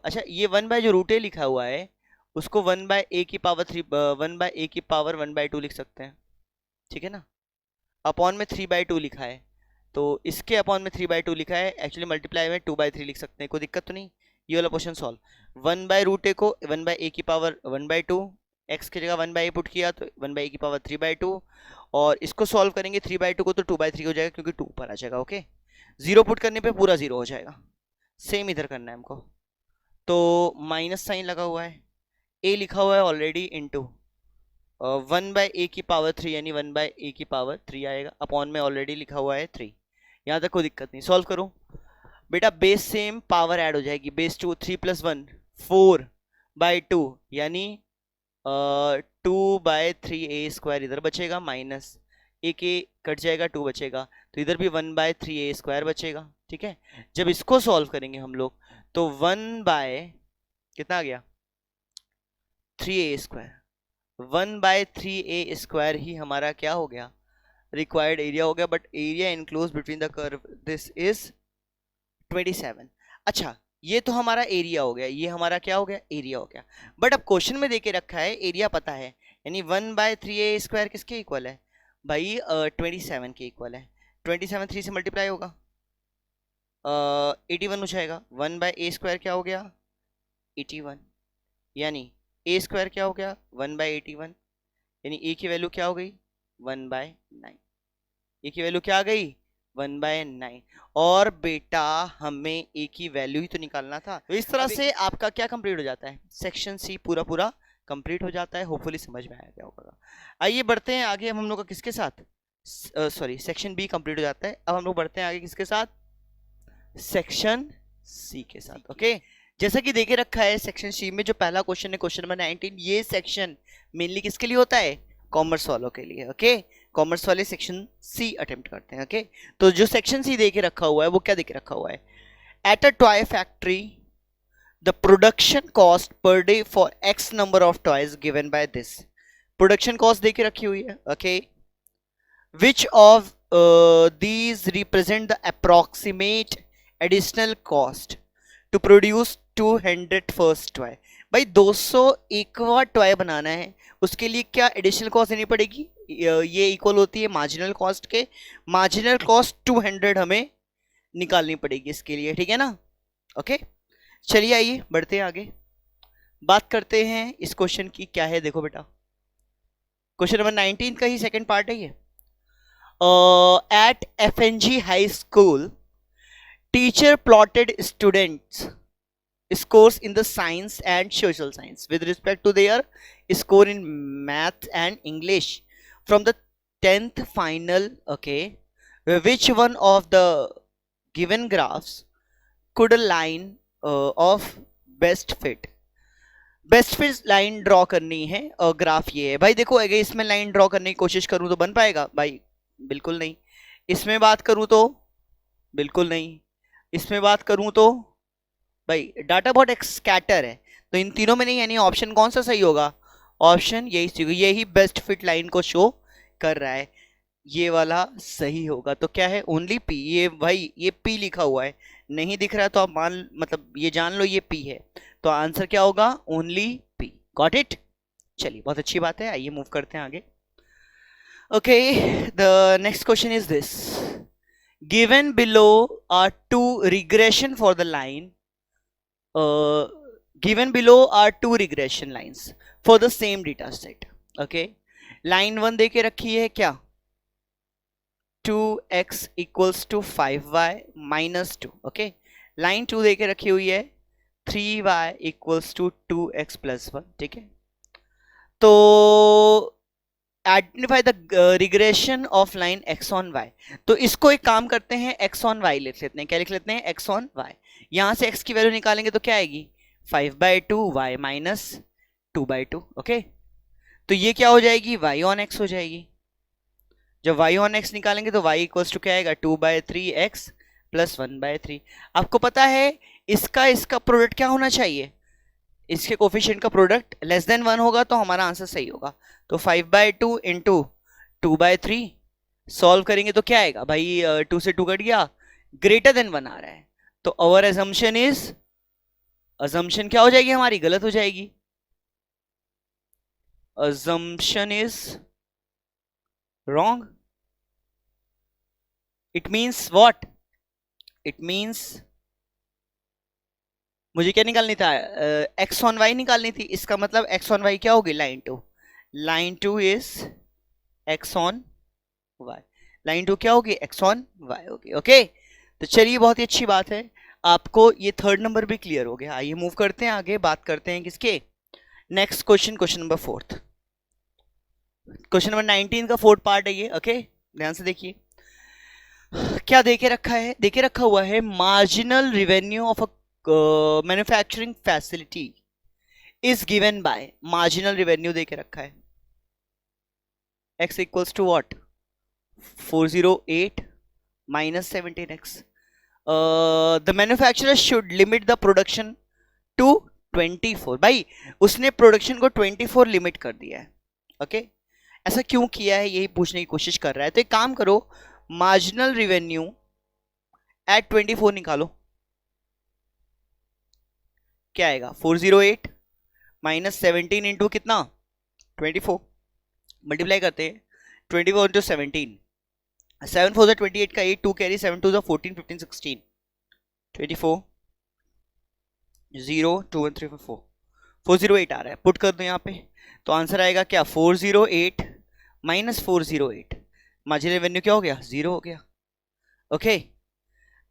अच्छा ये 1 जो √a लिखा हुआ है उसको 1/a⁵ लिख सकते हैं, ठीक है ना। अपॉन में 3/2 लिखा है, तो इसके अपॉन में 3/2 लिखा है, एक्चुअली मल्टीप्लाई में 2/3 लिख सकते हैं, कोई दिक्कत तो नहीं। ये वाला क्वेश्चन सॉल्व, 1/√a को 1/a⁵ 1/2, x की जगह 1/a पुट किया तो 1/a⁵ 3/2, और इसको सॉल्व करेंगे 3/2 को तो 2/3 हो जाएगा क्योंकि 2 ऊपर आ जाएगा। ओके जीरो पुट करने पे पूरा जीरो हो जाएगा, सेम इधर करना है हमको। तो माइनस साइन लगा हुआ है, a लिखा हुआ है ऑलरेडी इंटू 1/a⁵ यानी 1/a⁵ आएगा, अपॉन में ऑलरेडी लिखा हुआ है 3। यहाँ तक कोई दिक्कत नहीं, सॉल्व करो बेटा, बेस सेम पावर ऐड हो जाएगी, बेस 2 3 + 1 4/2 यानी 2/3a² इधर बचेगा, माइनस एक ए कट जाएगा, 2 बचेगा, तो इधर भी 1/3a² बचेगा, ठीक है। जब इसको सॉल्व करेंगे हम लोग तो 1/कितना आ गया, 3a², 1/3a² ही हमारा क्या हो गया, रिक्वायर्ड एरिया हो गया। But area enclose between the curve this is 27। अच्छा ये तो हमारा एरिया हो गया, ये हमारा क्या हो गया, एरिया हो गया। बट अब क्वेश्चन में देके रखा है एरिया पता है, यानी 1/3a² किसके इक्वल है भाई, 27 के इक्वल है। 27 3 से मल्टीप्लाई होगा 81 हो जाएगा, 1/a² क्या हो गया 81, यानी a² क्या हो गया 1/81, यानी a की वैल्यू क्या हो गई 1/9, ए की वैल्यू क्या आ गई 1/9। और बेटा हमें एक ही वैल्यू ही तो निकालना था। तो इस तरह से आपका क्या कंप्लीट हो जाता है, सेक्शन सी पूरा पूरा कंप्लीट हो जाता है। होपफुली समझ में आया क्या होगा। आइए बढ़ते हैं आगे। हम लोग का किसके साथ, सॉरी सेक्शन बी कंप्लीट हो जाता है। अब हम लोग बढ़ते हैं आगे किसके साथ, सेक्शन सी के साथ। ओके, जैसा कि देखे रखा है सेक्शन सी में जो पहला क्वेश्चन है क्वेश्चन नंबर 19, ये सेक्शन मेनली किसके लिए होता है, कॉमर्स वालों के लिए। ओके, कॉमर्स वाले सेक्शन सी अटेम्प्ट करते हैं। ओके, तो जो सेक्शन सी देके रखा हुआ है वो क्या देके रखा हुआ है, at a toy factory the production cost per day for x number of toys given by this. Production cost देके रखी हुई है। Okay, which of these represent the approximate additional cost to produce 200 first toy। भाई 201वां toy बनाना है, उसके लिए क्या additional cost देनी पड़ेगी, ये इक्वल होती है मार्जिनल कॉस्ट के। मार्जिनल कॉस्ट 200 हमें निकालनी पड़ेगी इसके लिए, ठीक है ना। ओके, चलिए आइए बढ़ते हैं आगे, बात करते हैं इस क्वेश्चन की। क्या है देखो बेटा, क्वेश्चन नंबर 19 का ही सेकंड पार्ट है ये। At FNG High School, teacher plotted students' scores in the science and social science with respect to their score in math and English from the 10th final. Okay, which one of the given graphs could a line of best fit? Best fit line draw करनी है और graph ये है। भाई देखो अगर इसमें line draw करने की कोशिश करूं तो बन पाएगा भाई, बिल्कुल नहीं। इसमें बात करूं तो बिल्कुल नहीं। इसमें बात करूं तो भाई डाटा बहुत स्कैटर है, तो इन तीनों में नहीं, यानी ऑप्शन कौन सा सही होगा, ऑप्शन यही बेस्ट फिट लाइन को शो कर रहा है, ये वाला सही होगा। तो क्या है, ओनली पी। ये भाई ये पी लिखा हुआ है, नहीं दिख रहा है तो आप मान मतलब ये जान लो ये पी है, तो आंसर क्या होगा, ओनली पी। Got it. चलिए बहुत अच्छी बात है, आइए मूव करते हैं आगे। Okay, the next question is this, given below are two regression for the line, given below are two regression lines for the same data set. Okay, line 1 देके रखी है क्या, 2x equals to 5y minus 2। Okay, line 2 देके रखी हुई है 3y equals to 2x plus 1। ठीक है, तो identify the regression of line x on y। तो इसको एक काम करते हैं, x on y लिख लेते हैं। क्या लिख लेते हैं, x on y। यहां से x की वैल्यू निकालेंगे तो क्या आएगी, 5/2 y माइनस 2/2। ओके, तो ये क्या हो जाएगी, y on x हो जाएगी। जब y on x निकालेंगे तो y इक्वल्स टू क्या आएगा, 2/3x प्लस 1/3। आपको पता है इसका प्रोडक्ट क्या होना चाहिए, इसके कोफिशिएंट का प्रोडक्ट लेस देन 1 होगा तो हमारा आंसर सही होगा। तो 5/2 इंटू 2/3 सॉल्व करेंगे तो क्या आएगा भाई, 2 से 2 कट गया, ग्रेटर देन 1 आ रहा है। तो अवर अजम्पशन क्या हो जाएगी हमारी, गलत हो जाएगी। assumption is wrong। it means what, it means मुझे क्या निकालनी था, एक्स ऑन वाई निकालनी थी। इसका मतलब एक्स ऑन वाई क्या होगी, line 2। Line 2 is x on y, line 2 क्या होगी, एक्स ऑन वाई होगी। ओके, तो चलिए बहुत ही अच्छी बात है, आपको ये थर्ड नंबर भी क्लियर हो गया। आइए मूव करते हैं आगे, बात करते हैं किसके, next question, question number 4। Question number 19 का फोर्थ पार्ट है ये। ओके, ध्यान से देखिए क्या देके रखा है, देके रखा हुआ है marginal revenue of a manufacturing facility is given by, marginal revenue देके रखा है x equals to what, 408 minus 17x। The manufacturer should limit the production to 24। भाई उसने प्रोडक्शन को 24 लिमिट कर दिया है। ओके, ऐसा क्यों किया है यही पूछने की कोशिश कर रहा है। तो एक काम करो, मार्जिनल रेवेन्यू एट 24 निकालो, क्या आएगा, 408 माइनस 17 इंटू कितना, 24, मल्टीप्लाई करते हैं 24 इंटू 17, 7 4 28 का 8, 2 कैरी, 7 2 14 15 16, 24 0 2 1 3 4 408 आ रहा है, पुट कर दो यहाँ पे, तो आंसर आएगा क्या, 408 माइनस 408, मार्जिनल रेवेन्यू क्या हो गया, 0 हो गया। ओके,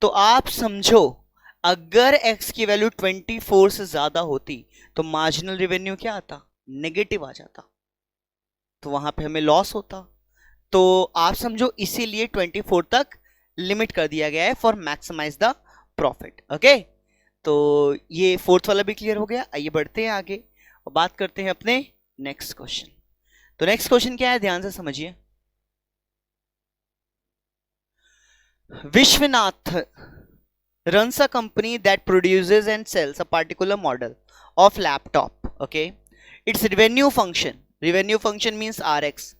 तो आप समझो अगर x की वैल्यू 24 से ज्यादा होती तो मार्जिनल रेवेन्यू क्या आता, नेगेटिव आ जाता, तो वहां पे हमें लॉस होता। तो आप समझो इसीलिए 24 तक लिमिट कर दिया गया है for maximise the profit. Okay, तो ये फोर्थ वाला भी क्लियर हो गया। आइए बढ़ते हैं आगे और बात करते हैं अपने नेक्स्ट क्वेश्चन। तो नेक्स्ट क्वेश्चन क्या है, ध्यान से समझिए। Vishwanath runs a company that produces and sells a particular model of laptop. Okay, its revenue function means rx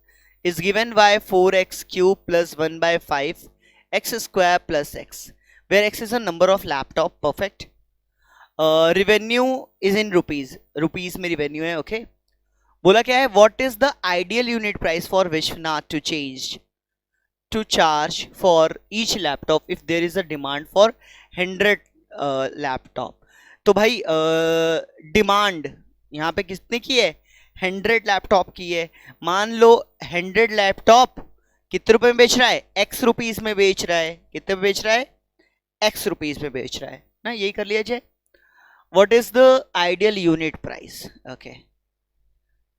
is given by 4x cube plus 1 by 5 x square plus x, where x is a number of laptop. Perfect. Revenue is in rupees में revenue है। okay, बोला क्या है, what is the ideal unit price for Vishwanath to charge for each laptop if there is a demand for 100 laptop. तो भाई demand यहाँ पे कितने की है, 100 लैपटॉप की है। मान लो 100 लैपटॉप कितने रुपए में बेच रहा है, x रुपीज में बेच रहा है। कितने में बेच रहा है, x रुपीज में बेच रहा है ना, यही कर लिया जाए। What is the ideal unit price. Okay,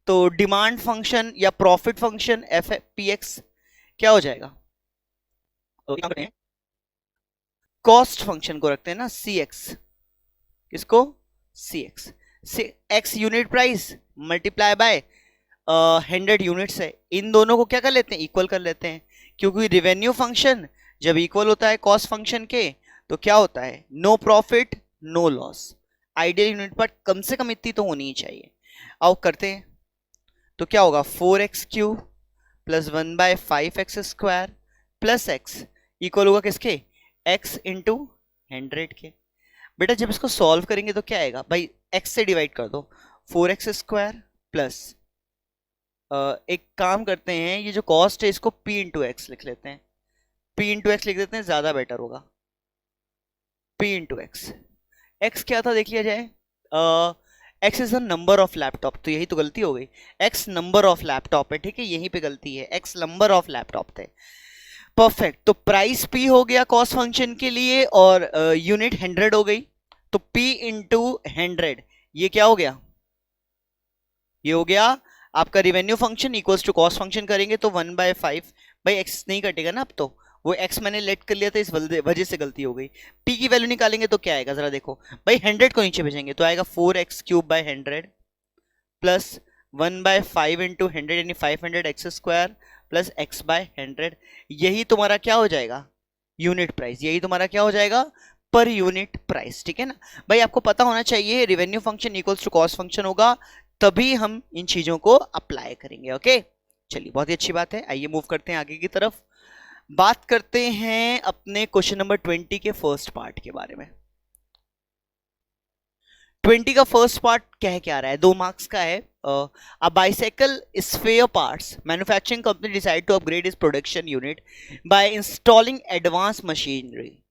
तो डिमांड फंक्शन या profit function F P x क्या हो जाएगा, कॉस्ट फंक्शन को रखते हैं ना सी एक्स, किसको, C X, X unit price multiply by 100 units है। इन दोनों को क्या कर लेते हैं, इक्वल कर लेते हैं, क्योंकि रिवेन्यू फंक्शन जब इक्वल होता है कॉस्ट फंक्शन के तो क्या होता है, no profit no loss. Ideal unit पर कम से कम इतनी तो होनी ही चाहिए। आओ करते हैं, तो क्या होगा 4x cube plus 1 by 5x square plus x equal होगा किसके, x इंटू 100 के। बेटा जब इसको सॉल्व करेंगे तो क्या आएगा भाई, x से डिवाइड कर दो, 4x स्क्वायर प्लस एक काम करते हैं, ये जो कॉस्ट है इसको p इंटू एक्स लिख लेते हैं, p इंटू एक्स लिख देते हैं, ज्यादा बेटर होगा। p इंटू एक्स, x क्या था देख लिया जाए, x is the number of laptop, तो यही तो गलती हो गई, x नंबर ऑफ लैपटॉप है, ठीक है यहीं पे गलती है, x नंबर ऑफ लैपटॉप थे। परफेक्ट, तो प्राइस p हो गया कॉस्ट फंक्शन के लिए और यूनिट 100 हो गई, तो p इंटू 100 ये क्या हो गया, ये हो गया आपका revenue function equals to cost function करेंगे तो 1 बाय 5, भाई x नहीं कटेगा ना, अब तो वो x मैंने लेट कर लिया था इस वजह से गलती हो गई। p की वैल्यू निकालेंगे तो क्या आएगा जरा देखो भाई, 100 को नीचे भेजेंगे तो आएगा 4x cube by 100 plus 1 by 5 into 100 यानी 500 x square plus x by 100, यही तुम्हारा क्या हो जाएगा, यूनिट प्राइस, यही तुम्हारा क्या हो जाएगा, पर यूनिट प्राइस। ठीक है ना भाई, आपको पता होना चाहिए revenue function equals to cost function होगा तभी हम इन चीजों को अप्लाई करेंगे। ओके चलिए बहुत ही अच्छी बात है, आइए मूव करते हैं आगे की तरफ। बात करते हैं अपने क्वेश्चन नंबर 20 के फर्स्ट पार्ट के बारे में। 20 का फर्स्ट पार्ट क्या रहा है, 2 मार्क्स का है। a bicycle spare parts manufacturing company decided to upgrade its production unit by installing advanced machinery.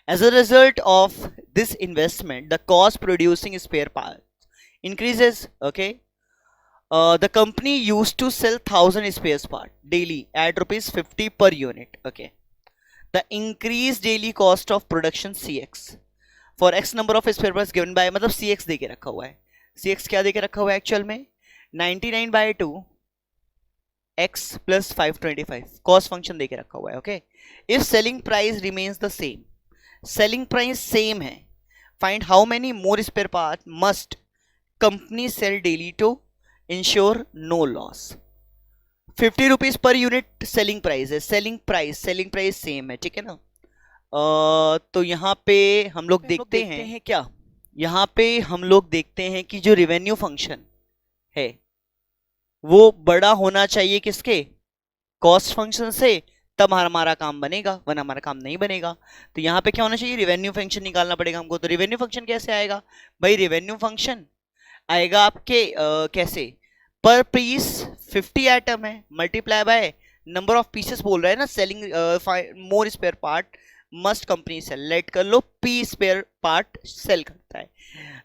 As a result of this investment, the cost producing spare parts increases. Okay, the company used to sell 1000 spare parts daily at rupees 50 per unit. Okay, the increased daily cost of production cx for x number of spare parts given by, मतलब cx दे के रखा हुआ है, cx क्या दे के रखा हुआ है एक्चुअल में 99 by 2 x plus 525 cost function दे के रखा हुआ है। Okay, if selling price remains the same, selling price same है, find how many more spare part must company sell daily to ensure no loss. 50 rupees per unit selling price है, selling price same है, ठीक है ना। तो यहाँ पे हम लोग देखते हैं क्या, यहाँ पे हम लोग देखते हैं कि जो रिवेन्यू फंक्शन है वो बड़ा होना चाहिए किसके, कॉस्ट फंक्शन से, तब हमारा काम बनेगा वरना हमारा काम नहीं बनेगा। तो यहाँ पे क्या होना चाहिए, रिवेन्यू फंक्शन निकालना पड़ेगा हमको। तो रिवेन्यू फंक्शन कैसे आएगा भाई, रिवेन्यू फंक्शन आएगा आपके कैसे, पर पीस 50 आइटम है multiply by number of pieces बोल रहा है ना, selling more spare part must company sell, let कर लो पी स्पेयर पार्ट सेल करता है,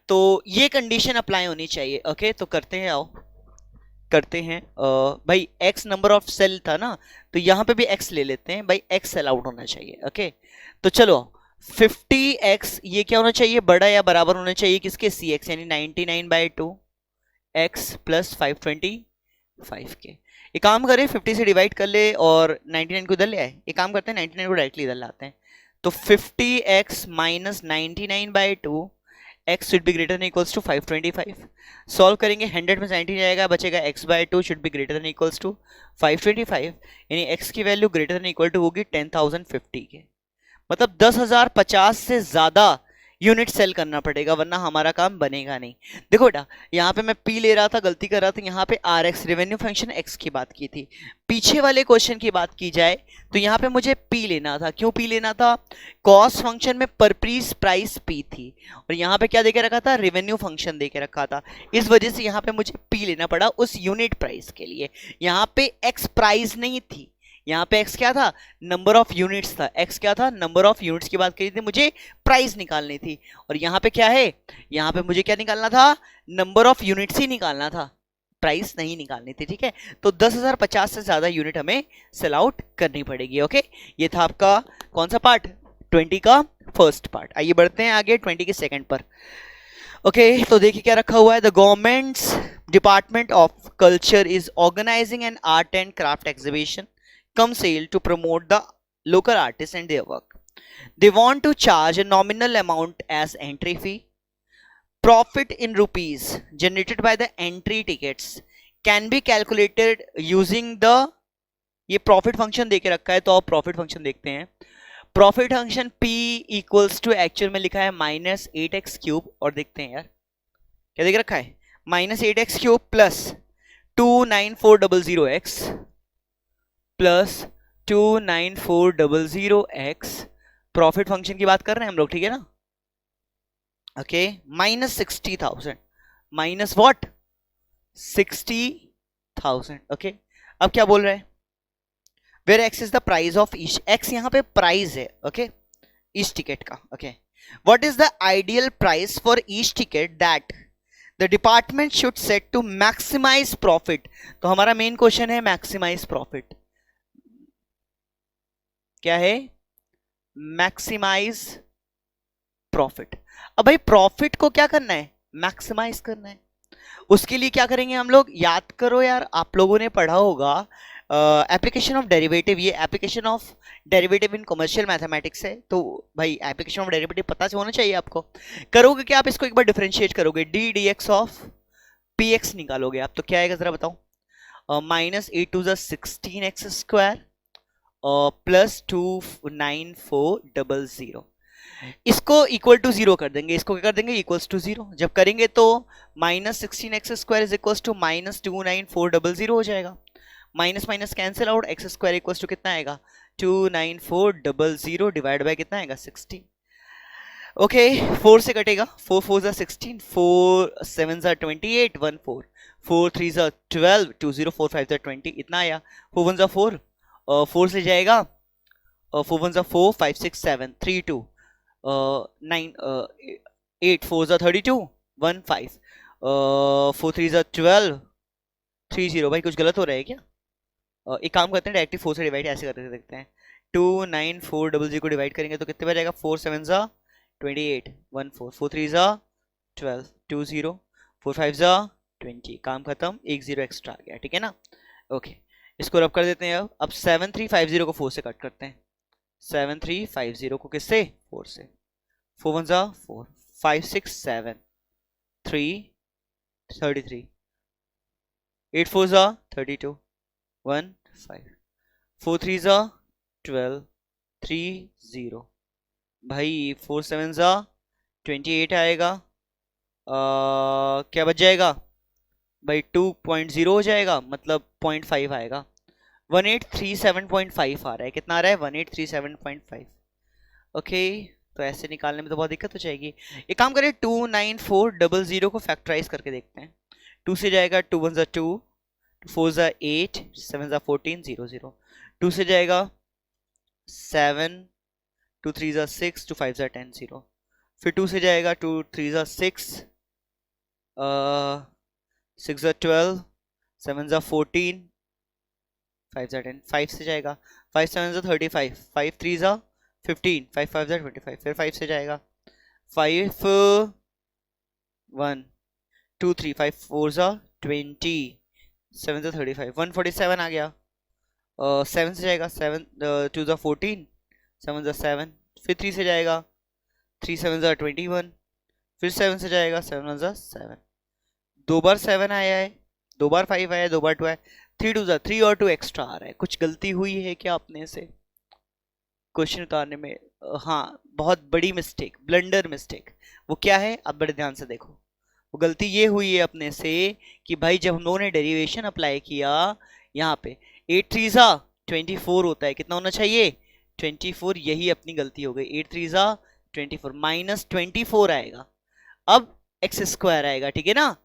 तो ये कंडीशन अप्लाई होनी चाहिए। ओके तो करते हैं, आओ करते हैं भाई x नंबर ऑफ सेल था ना, तो यहाँ पे भी x ले लेते हैं भाई, x सेल आउट होना चाहिए। ओके, तो चलो 50x ये क्या होना चाहिए, बड़ा या बराबर होना चाहिए किसके, cx, यानी 99/2 x प्लस 525 के। एक काम करें 50 से डिवाइड कर ले और 99 को इधर ले आए, एक काम करते हैं 99 को डायरेक्टली इधर लाते हैं, तो 50x minus 99/2 x should be greater than equals to 525। Solve करेंगे, 100 में 19 जाएगा, बचेगा x/2 should be greater than equals to 525, यानी x की value greater than equal to होगी 10,050 के। मतलब 10,050 से ज्यादा यूनिट सेल करना पड़ेगा, वरना हमारा काम बनेगा नहीं। देखो बेटा, यहाँ पे मैं पी ले रहा था, गलती कर रहा था, यहाँ पे R x revenue function x की बात की थी। पीछे वाले क्वेश्चन की बात की जाए तो यहाँ पे मुझे पी लेना था। क्यों पी लेना था, कॉस्ट फंक्शन में पर पीस प्राइस पी थी, और यहाँ पे क्या देके रखा था, रेवेन्यू फंक्शन देके रखा था। इस वजह से यहाँ पे मुझे पी लेना पड़ा उस यूनिट प्राइस के लिए। यहाँ पे एक्स प्राइस नहीं थी, यहाँ पे x क्या था, नंबर ऑफ यूनिट्स था। x क्या था, नंबर ऑफ यूनिट्स की बात करी थी, मुझे प्राइस निकालनी थी। और यहाँ पे क्या है, यहाँ पे मुझे क्या निकालना था, नंबर ऑफ यूनिट्स ही निकालना था, प्राइस नहीं निकालनी थी। ठीक है, तो 10,050 से ज्यादा यूनिट हमें सेल आउट करनी पड़ेगी। ओके, ये था आपका कौन सा पार्ट, 20 का फर्स्ट पार्ट। आइए बढ़ते हैं आगे 20 के सेकंड पर। ओके, तो देखिए क्या रखा हुआ है, the government's department of culture is organising an art and craft exhibition come sale to promote the local artists and their work. They want to charge a nominal amount as entry fee. Profit in rupees generated by the entry tickets can be calculated using the, ये profit function देके रखा है, तो आप profit function देखते हैं। Profit function p equals to actual में लिखा है -8x³ और देखते हैं यार क्या देख रखा है, -8x³ plus 29400x plus 29400x, profit function की बात कर रहे हैं हम लोग, ठीक है ना। Okay, -60,000 minus what, 60,000। ओके, अब क्या बोल रहे हैं, where x is the price of each, x यहाँ पे प्राइस है। ओके, ईच टिकट का। Okay, what is the ideal price for each ticket that the department should set to maximise profit. तो हमारा मेन क्वेश्चन है maximise profit, क्या है, maximise profit. अब भाई प्रॉफिट को क्या करना है, मैक्सिमाइज करना है। उसके लिए क्या करेंगे हम लोग, याद करो यार, आप लोगों ने पढ़ा होगा एप्लीकेशन ऑफ डेरिवेटिव। ये application of derivative in commercial mathematics है, तो भाई एप्लीकेशन ऑफ डेरिवेटिव पता होना चाहिए आपको। करोगे क्या, आप इसको एक बार डिफरेंशिएट करोगे, D D x of P x निकालोगे आप, तो क्या आएगा जरा बताओ, -8×2=16x², प्लस 29400, इसको इक्वल टू 0 कर देंगे, इसको क्या कर देंगे, इक्वल्स टू 0। जब करेंगे तो -16x² इज इक्वल्स टू -29400 हो जाएगा, minus minus cancel out, x² equals to कितना आएगा, 29400 डिवाइड बाय कितना आएगा, 60। ओके, 4 से कटेगा, 4 4 16, 4 7 28, 1 4, 4 3 12, 2 0 4 5 20, इतना आया, 4 1 4, 4 से जाएगा, 4 1 4, 5 6 7 3 2 9 8 4 32 1 5, 4 3 12 3 0। भाई कुछ गलत हो रहा है क्या, एक काम करते हैं डायरेक्टली 4 से डिवाइड ऐसे करके देखते हैं, 29400 को डिवाइड करेंगे तो कितने बचेगा, 4 7 28, 1 4, 4 3 12, 2 0, 4 5 20, काम खत्म, 1 0 एक्स्ट्रा आ गया, ठीक है ना। ओके, इसको रब कर देते हैं। अब 7350 को 4 से कट करते हैं, 7350 को किससे, 4 से, 4 1 4, 5 6 7 3 33, 8 4 32 1 5, 4 3 12 3 0, भाई 4 7 28 आएगा, क्या बच जाएगा भाई, 2.0 हो जाएगा, मतलब 0.5 आएगा, 1837.5 आ रहा है, कितना आ रहा है, 1837.5। ओके, तो ऐसे निकालने में तो बहुत दिक्कत हो जाएगी। एक काम करें, 29400 को फैक्टराइज करके देखते हैं। 2 से जाएगा, 2 1 2, 4 8, 7 14 0 0, 2 से जाएगा 7, 2 3 6, 2 5 10 0, फिर 2 से जाएगा 2 3 6, 6 12, 7 जा 14, 5 जा 10, 5 से जाएगा, 5 7 जा 35, 5 3 जा 15, 5 5 जा 25, फिर 5 से जाएगा, 5 1 2 3, 5 4 जा 20, 7 जा 35, 147 आ गया। 7 से जाएगा, 7 2 जा 14, 7 जा 7, फिर 3 से जाएगा, 3 7 जा 21, फिर 7 से जाएगा, 7 1 जा 7, दो बार 7 आया है, दो बार 5 आया है, दो बार 2 आया, 3 2 जा 3 और 2 एक्स्ट्रा आ रहा है। कुछ गलती हुई है क्या अपने से क्वेश्चन उतारने में? हाँ, बहुत बड़ी मिस्टेक, ब्लंडर मिस्टेक। वो क्या है, अब बड़े ध्यान से देखो। वो गलती ये हुई है अपने से कि भाई जब हम लोगों ने डेरिवेशन अप्लाई किया यहाँ पे, 8 3 जा 24 होता है, कितना होना चाहिए 24, यही अपनी गलती हो गई। 8 3 जा 24 माइनस 24 आएगा, अब एक्स स्क्वायर आएगा, ठीक है ना,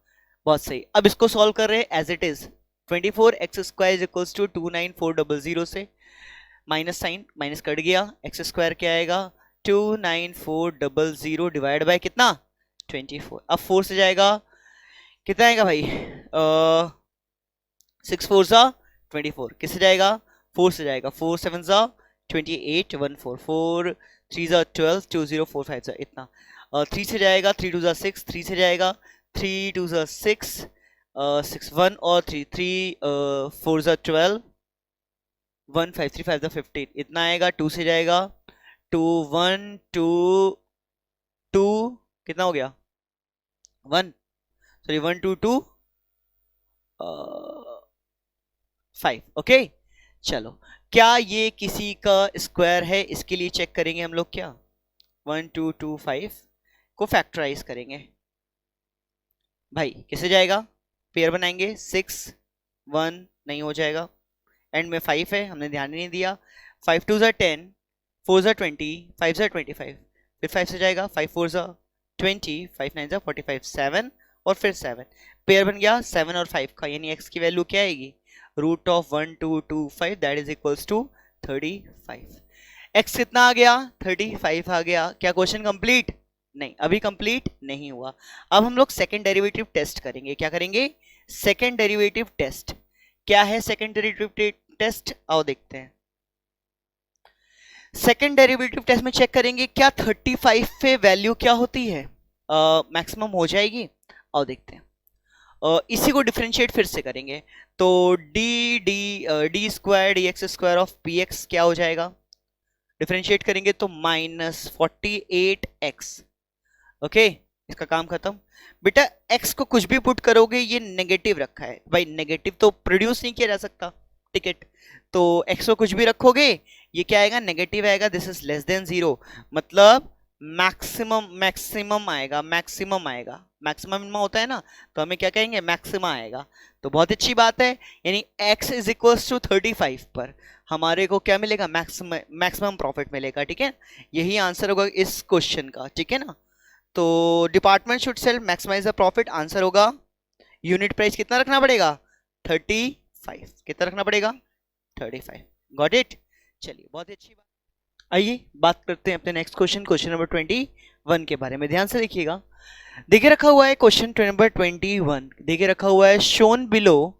बहुत सही। अब इसको सॉल्व कर रहे हैं as it is, 24 x square is equals to 29400 से माइनस साइन, माइनस कट गया, एक्स स्क्वायर क्या आएगा 29400 डिवाइड बाय कितना 24। अब 4 से जाएगा, कितना आएगा भाई 6 4 जा 24, किससे जाएगा 4 से जाएगा, 4 7 जा 28, 1 4 4 3 जा 12, 2 0 4 5 जा इतना, 3 से जाएगा, 3 2 जा 6, 3 से जाएगा, 3 2 जा 6, 6 1 और 3 3 4 जा 12, 1 5 3 5 जा 15 इतना आएगा। 2 से जाएगा, 2 1 2 2 कितना हो गया 1, सॉरी 1 2 2 5, ओके। चलो, क्या ये किसी का स्क्वायर है, इसके लिए चेक करेंगे हम लोग, क्या 1 2 2 5 को फैक्टराइज करेंगे भाई, किसे जाएगा, पेयर बनाएंगे, 6 1 नहीं हो जाएगा, एंड में 5 है, हमने ध्यान ही नहीं दिया, 5 2 जा 10, 4 जा 20, 5 जा 25, फिर 5 से जाएगा, 5 4 जा 20, 5 9 जा 45, 7 और फिर 7, पेयर बन गया 7 और 5 का, यानी x की वैल्यू क्या आएगी, root of 1225, that is equals to 35। x कितना आ गया 35 आ गया। क्या क्वेश्चन कंप्लीट? नहीं, अभी कंप्लीट नहीं हुआ। अब हम लोग सेकंड डेरिवेटिव टेस्ट करेंगे। क्या करेंगे? Second derivative test. क्या है सेकंड डेरिवेटिव टेस्ट? आओ देखते हैं। सेकंड डेरिवेटिव टेस्ट में चेक करेंगे क्या 35 पे वैल्यू क्या होती है, मैक्सिमम हो जाएगी। आओ देखते हैं। इसी को डिफरेंशिएट फिर से करेंगे, तो D square D x square of P x क्या हो जाएगा, डिफरेंशिएट करेंगे तो -48x। ओके, इसका काम खत्म। बेटा x को कुछ भी पुट करोगे, ये नेगेटिव रखा है भाई, नेगेटिव तो प्रोड्यूस नहीं किया जा सकता टिकट, तो x को कुछ भी रखोगे ये क्या आएगा, नेगेटिव आएगा। दिस इज लेस देन 0, मतलब मैक्सिमम आएगा, मैक्सिमम आएगा। मैक्सिमम इनमें होता है ना, तो हमें क्या कहेंगे, मैक्सिमा आएगा। तो बहुत अच्छी बात है, यानी x इज इक्वल्स टू 35 पर हमारे को क्या मिलेगा, मैक्सिमम प्रॉफिट मिलेगा। ठीक है, यही आंसर होगा इस क्वेश्चन का। ठीक है ना, तो department should sell maximise the profit, answer होगा यूनिट प्राइस कितना रखना पड़ेगा, 35। कितना रखना पड़ेगा, 35। Got it. चलिए, बहुत अच्छी बात। आइए बात करते हैं अपने नेक्स्ट क्वेश्चन, क्वेश्चन नंबर 21 के बारे में। ध्यान से देखिएगा, देखिए रखा हुआ है क्वेश्चन नंबर 21, देखिए रखा हुआ है, shown below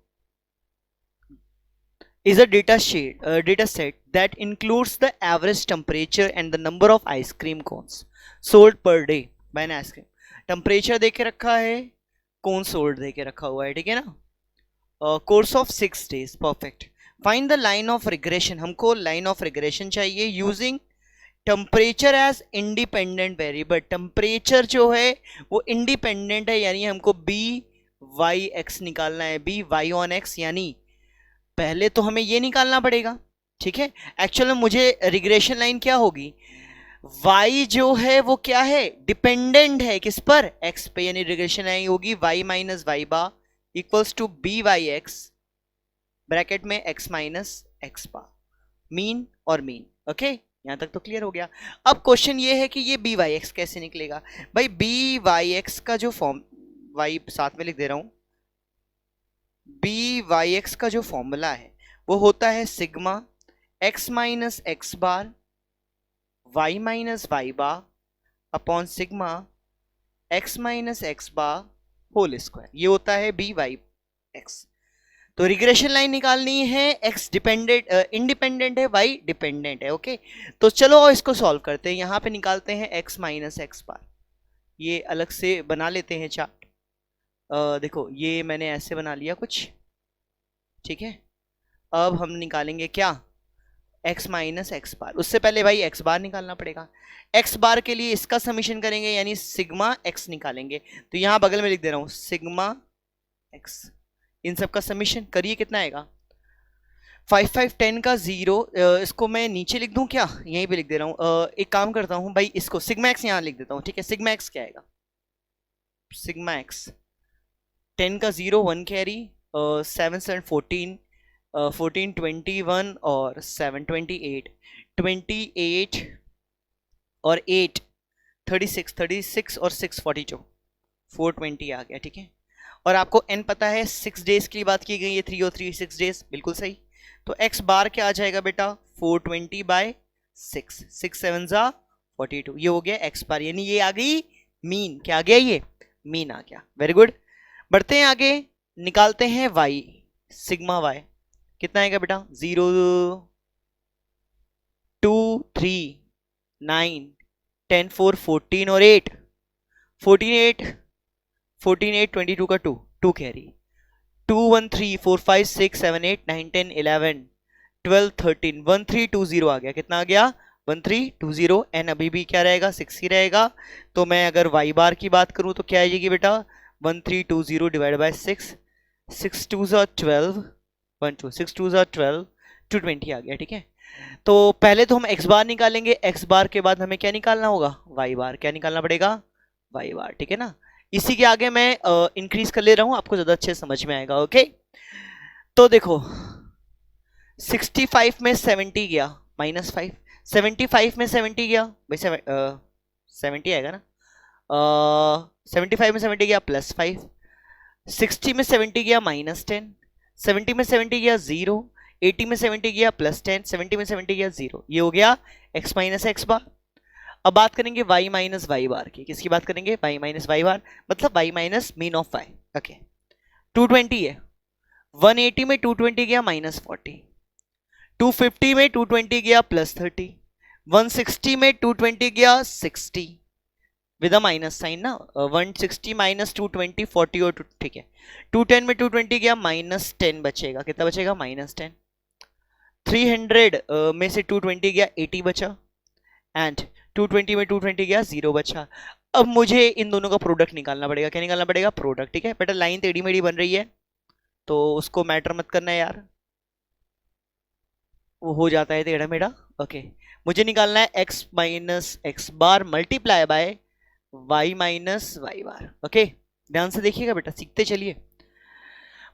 is a data set that includes the average temperature and the number of ice cream cones sold per day by an ice cream। Temperature देके रखा है, कौन सोल्ड देके रखा हुआ है, ठीक है ना, course of 6 days, perfect. Find the line of regression, हमको लाइन ऑफ रिग्रेशन चाहिए using temperature as independent variable. Temperature जो है वो इंडिपेंडेंट है, यानी हमको बी वाई एक्स निकालना है, बी वाई ऑन एक्स, यानी पहले तो हमें ये निकालना पड़ेगा। ठीक है, एक्चुअल में मुझे रिग्रेशन लाइन क्या होगी, y जो है वो क्या है, डिपेंडेंट है किस पर, x पे, यानी रिग्रेशन लाइन होगी y minus Y bar equals to b Y x bracket में x minus x bar, mean और मीन। ओके, यहां तक तो क्लियर हो गया। अब क्वेश्चन ये है कि ये बी वाई एक्स कैसे निकलेगा। भाई बी वाई एक्स का जो फॉर्म, y साथ में लिख दे रहा हूं, बी वाई एक्स का जो फॉर्मूला है वो होता है sigma X minus x bar Y minus Y bar upon sigma X minus x bar whole square, ये होता है बी वाई एक्स। तो रिग्रेशन लाइन निकालनी है, एक्स डिपेंडेंट इंडिपेंडेंट है, वाई डिपेंडेंट है। ओके, तो चलो इसको सॉल्व करते हैं। यहाँ पे निकालते हैं एक्स माइनस एक्स बार, ये अलग से बना लेते हैं चार्ट। देखो ये मैंने ऐसे बना लिया कुछ, ठीक है। अब हम निकालेंगे क्या, एक्स माइनस एक्स बार। उससे पहले भाई एक्स बार निकालना पड़ेगा। एक्स बार के लिए इसका समीशन करेंगे, यानी सिग्मा एक्स निकालेंगे। तो यहां बगल में लिख दे रहा हूं सिग्मा एक्स, इन सब का समीशन करिए, कितना आएगा 5 5 10 का 0। इसको मैं नीचे लिख दूं क्या, यहीं पे लिख दे रहा हूं। एक काम करता हूं भाई, इसको सिग्मा एक्स यहां लिख देता हूं, ठीक है। सिग्मा एक्स क्या आएगा, सिग्मा एक्स 10 का 0 1 कैरी, 7 7 14, 14 21 और 7 28, 28 और 8 36, 36 और 6 42, 420 आ गया, ठीक है। और आपको n पता है, 6 डेज की बात की गई है, 3 और 3 6 डेज, बिल्कुल सही। तो x बार क्या आ जाएगा बेटा, 420 बाय 6, 6 7 जा 42, ये हो गया x बार, यानी ये आ गई मीन। क्या आ गया, ये मीन आ गया। वेरी गुड, बढ़ते हैं आगे, निकालते हैं y, सिग्मा y कितना आएगा बेटा, 0 2 3 9 10 4 14 और 8, 14 8 14 8 22 का 2 2 कैरी, 2 1 3 4 5 6 7 8 9 10 11 12 13 1320 आ गया। कितना आ गया, 1320। एन अभी भी क्या रहेगा, 6 ही रहेगा। तो मैं अगर y बार की बात करूं तो क्या आएगी बेटा, 1320 डिवाइड बाय 6, 6 2 12 1 2 6 2 12 220 आ गया, ठीक है। तो पहले तो हम x बार निकालेंगे, x बार के बाद हमें क्या निकालना होगा, y बार। क्या निकालना पड़ेगा, y बार, ठीक है ना। इसी के आगे मैं इंक्रीज कर ले रहा हूं, आपको ज्यादा अच्छे समझ में आएगा। ओके, तो देखो 65 में 70 गया -5, 75 में 70 गया भाई, 70 आएगा ना, 75 में 70 गया +5, 60 में 70 गया -10, 70 में 70 गया 0, 80 में 70 गया +10, 70 में 70 गया 0। ये हो गया x माइनस एक्स बार। अब बात करेंगे y माइनस वाई बार की। किसकी बात करेंगे, y माइनस वाई बार, मतलब y minus mean of y। Okay, 220 है, 180 में 220 गया -40, 250 में 220 गया +30, 160 में 220 गया 60 विद अ माइनस साइन ना, 160 माइनस 220 40 और 2, ठीक है। 210 में 220 गया -10 बचेगा, कितना बचेगा -10। 300 में से 220 गया 80 बचा, एंड 220 में 220 गया 0 बचा। अब मुझे इन दोनों का प्रोडक्ट निकालना पड़ेगा। क्या निकालना पड़ेगा, प्रोडक्ट, ठीक है बेटा। लाइन टेढ़ी मेढ़ी बन रही है तो उसको मैटर मत करना है यार, वो हो जाता है टेढ़ा मेढ़ा। ओके, मुझे निकालना है x minus x bar multiply by y minus Y bar. Okay, ध्यान से देखिएगा बेटा, सीखते चलिए।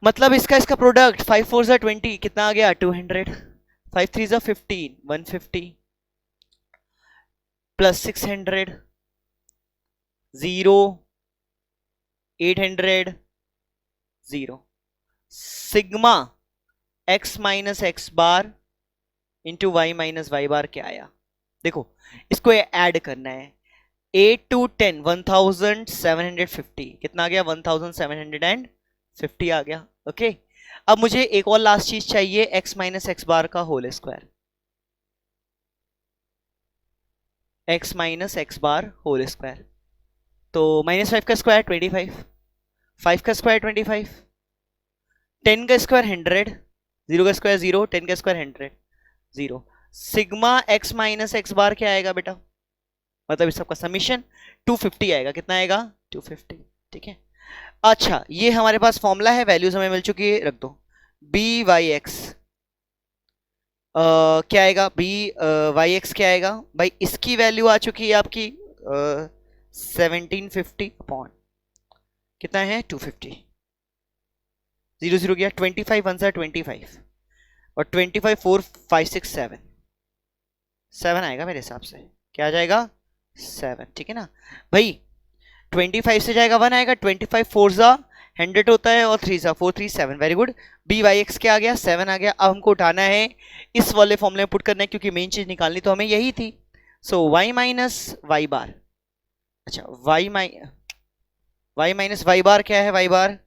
मतलब इसका प्रोडक्ट 5 4 जा 20, कितना आ गया 200, 5 3 जा 15 150 plus 600 0 800 0। Sigma x minus x bar into Y minus Y bar क्या आया, देखो इसको ऐड करना है। 8 to 10 1750, कितना आ गया 1750 आ गया। ओके, अब मुझे एक और लास्ट चीज चाहिए, x माइनस एक्स बार का whole square, x minus x bar whole square. तो -5 का स्क्वायर 25, 5 का स्क्वायर 25, 10 का स्क्वायर 100, 0 का स्क्वायर 0, 10 का square 100 0। Sigma x minus x bar क्या आएगा बेटा, मतलब इस सबका समीशन 250 आएगा। कितना आएगा 250, ठीक है। अच्छा, ये हमारे पास फॉर्मूला है, वैल्यूज हमें मिल चुकी है, रख दो। बी वाई एक्स क्या आएगा, बी वाई एक्स क्या आएगा भाई, इसकी वैल्यू आ चुकी है आपकी 1750 अपॉन कितना है 250, 0 0 गया, 25 1 25 और 25 4 5 6 7 7 आएगा मेरे हिसाब से। क्या आ जाएगा 7, ठीक है ना भाई। 25 से जाएगा 1 आएगा, 25 4 जा 100 होता है और 3 जा 4 3 7। Very good, b Y x क्या आ गया 7 आ गया। अब हमको उठाना है, इस वाले फॉर्मूले में पुट करना है, क्योंकि मेन चीज निकालनी तो हमें यही थी। सो वाई माइनस वाई बार, अच्छा वाई माइनस वाई बार क्या है, वाई बार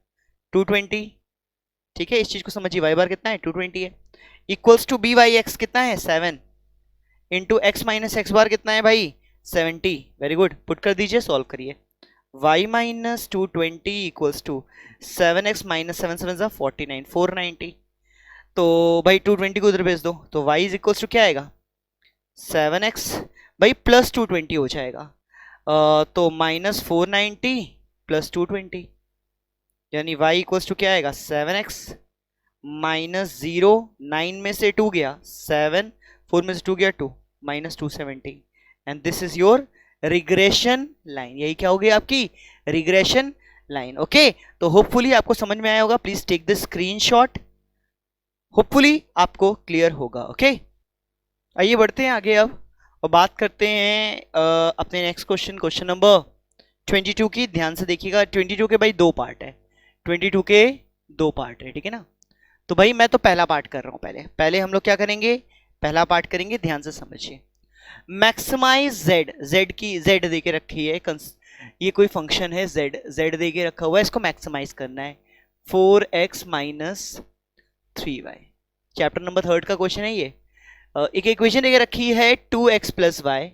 220, ठीक है, इस चीज को समझिए, वाई बार कितना है 220 है, equals to b Y x कितना है 7 into x minus x bar कितना है भाई 70। वेरी गुड, पुट कर दीजिए, सॉल्व करिए। y minus 220 equals to 7x minus 7 49 490। तो भाई 220 को उधर भेज दो, तो y इज इक्वल्स टू क्या आएगा 7x भाई प्लस 220 हो जाएगा। तो माइनस 490 प्लस 220, यानी y इक्वल्स टू क्या आएगा 7x माइनस 0, 9 में से 2 गया 7, 4 में से 2 गया 2, minus 270, and this is your regression line. यही क्या होगी आपकी रिग्रेशन लाइन। ओके, तो होपफुली आपको समझ में आया होगा, please take the screenshot, hopefully आपको क्लियर होगा। ओके, आइए बढ़ते हैं आगे अब और बात करते हैं अपने नेक्स्ट क्वेश्चन, क्वेश्चन नंबर 22 की। ध्यान से देखिएगा, 22 के भाई दो पार्ट है, 22 के दो पार्ट है, ठीक है ना। तो भाई मैं तो पहला पार्ट कर रहा हूं, पहले पहले हम लोग क्या करेंगे, पहला पार्ट करेंगे, ध्यान से समझिए। मैक्सिमाइज z, z की z दे के रखी है, ये कोई फंक्शन है z दे के रखा हुआ है, इसको मैक्सिमाइज करना है 4x minus 3y। Chapter number 3 का क्वेश्चन है ये। एक इक्वेशन देके रखी है 2x plus y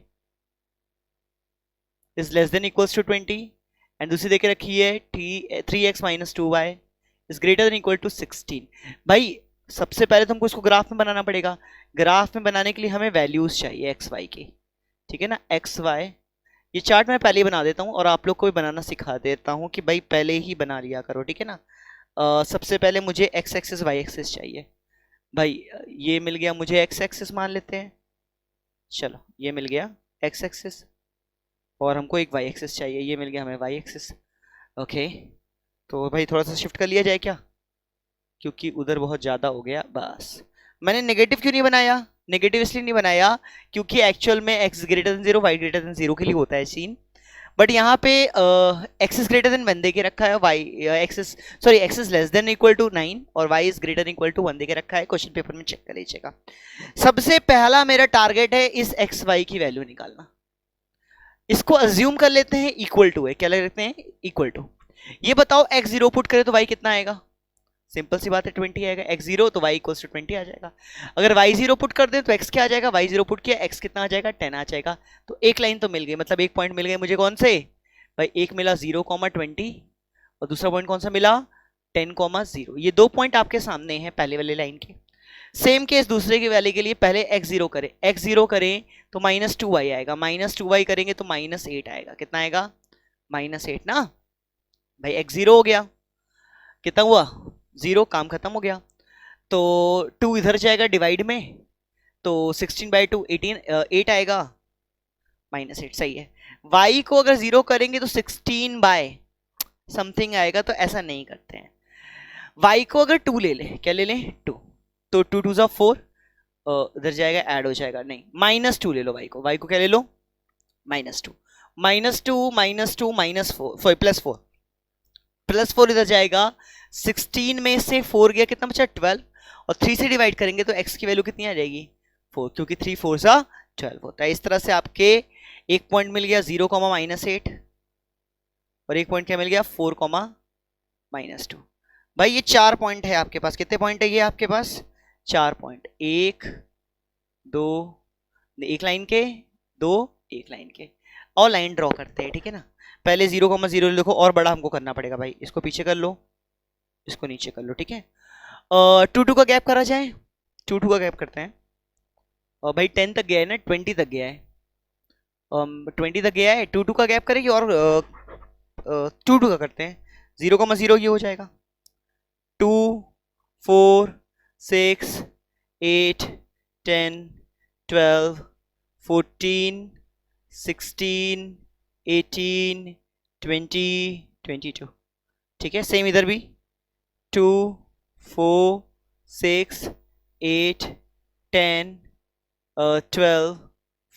is less than equals to 20, and दूसरी देके रखी है 3x minus 2y is greater than equal to 16। भाई सबसे पहले तो हमको इसको ग्राफ में बनाना पड़ेगा, ग्राफ में बनाने के लिए हमें वैल्यूज चाहिए एक्स वाई की, ठीक है ना, एक्स वाई। ये चार्ट मैं पहले ही बना देता हूँ और आप लोग को भी बनाना सिखा देता हूँ कि भाई पहले ही बना लिया करो, ठीक है ना। सबसे पहले मुझे एक्स एक्सिस वाई एक्सिस चाहिए भाई, ये मिल गया मुझे एक्स एक्सिस मान लेते हैं, चलो ये मिल गया एक्स एक्सिस, और हमको एक वाई एक्सिस चाहिए, ये मिल गया हमें वाई एक्सिस। ओके, तो भाई थोड़ा सा शिफ्ट कर लिया जाए क्या, क्योंकि उधर बहुत ज़्यादा हो गया। बस मैंने नेगेटिव क्यों नहीं बनाया, नेगेटिव इसलिए नहीं बनाया क्योंकि एक्चुअल में x greater than 0 y greater than 0 के लिए होता है सीन, बट यहाँ पे एक्स इज ग्रेटर देन 1 दे के रखा है, y axis sorry x is less than equal to 9 और y is greater equal to 1 दे के रखा है। क्वेश्चन पेपर में चेक कर लीजिएगा। सबसे पहला मेरा टारगेट है इस एक्स वाई की वैल्यू निकालना। इसको अज्यूम कर लेते हैं इक्वल टू है, क्या लेते हैं इक्वल टू। ये बताओ एक्स जीरो पुट करे तो वाई कितना आएगा, सिंपल सी बात है 20 आएगा, x जीरो तो y इक्वल्स टू 20 आ जाएगा। अगर y जीरो पुट कर दे तो x क्या आ जाएगा, y जीरो पुट किया x कितना आ जाएगा 10 आ जाएगा। तो एक लाइन तो मिल गई, मतलब एक पॉइंट मिल गए मुझे, कौन से भाई, एक मिला 0,20 और दूसरा पॉइंट कौन सा मिला 10,0। ये दो पॉइंट आपके सामने हैं पहले वाले लाइन के। सेम केस दूसरे की वैल्यू के लिए, पहले x जीरो करें तो माइनस 2y आएगा, माइनस 2y करेंगे तो माइनस 8 आएगा, कितना आएगा माइनस 8 ना भाई। x जीरो हो गया, कितना हुआ 0, काम खत्म हो गया। तो 2 इधर जाएगा डिवाइड में, तो 16/2 8 आएगा माइनस 8, सही है। y को अगर 0 करेंगे तो 16 बाय समथिंग आएगा, तो ऐसा नहीं करते हैं। y को अगर 2 ले ले, क्या ले लें 2, तो 2 2 4 इधर जाएगा ऐड हो जाएगा, नहीं माइनस 2 ले लो y को क्या ले लो माइनस 2, -2 -4 प्लस 4 इधर जाएगा, 16 में से 4 गया, कितना बचा 12, और 3 से डिवाइड करेंगे तो x की वैल्यू कितनी आ जाएगी 4, क्योंकि 3 4 सा 12 होता है। इस तरह से आपके एक पॉइंट मिल गया 0, -8 और एक पॉइंट क्या मिल गया 4, -2। भाई ये 4 पॉइंट है आपके पास, कितने पॉइंट है ये आपके पास 4 पॉइंट, 1 2 एक लाइन के, 2 एक लाइन के, और लाइन ड्रॉ करते हैं, ठीक है ना। पहले 0,0 लिखो, और बड़ा हमको करना पड़ेगा भाई, इसको पीछे कर लो, इसको नीचे कर लो, ठीक है। 2 का गैप करा जाए, 2 का गैप करते हैं। और भाई 10 तक गया है ना, 20 तक गया है, 20 तक गया है, 2 का गैप करेंगे और 2 का करते हैं, 0,0 ये हो जाएगा 2 4 6 8 10 12 14 16 18 20 22, ठीक है। सेम इधर भी 2 4 6 8 10 12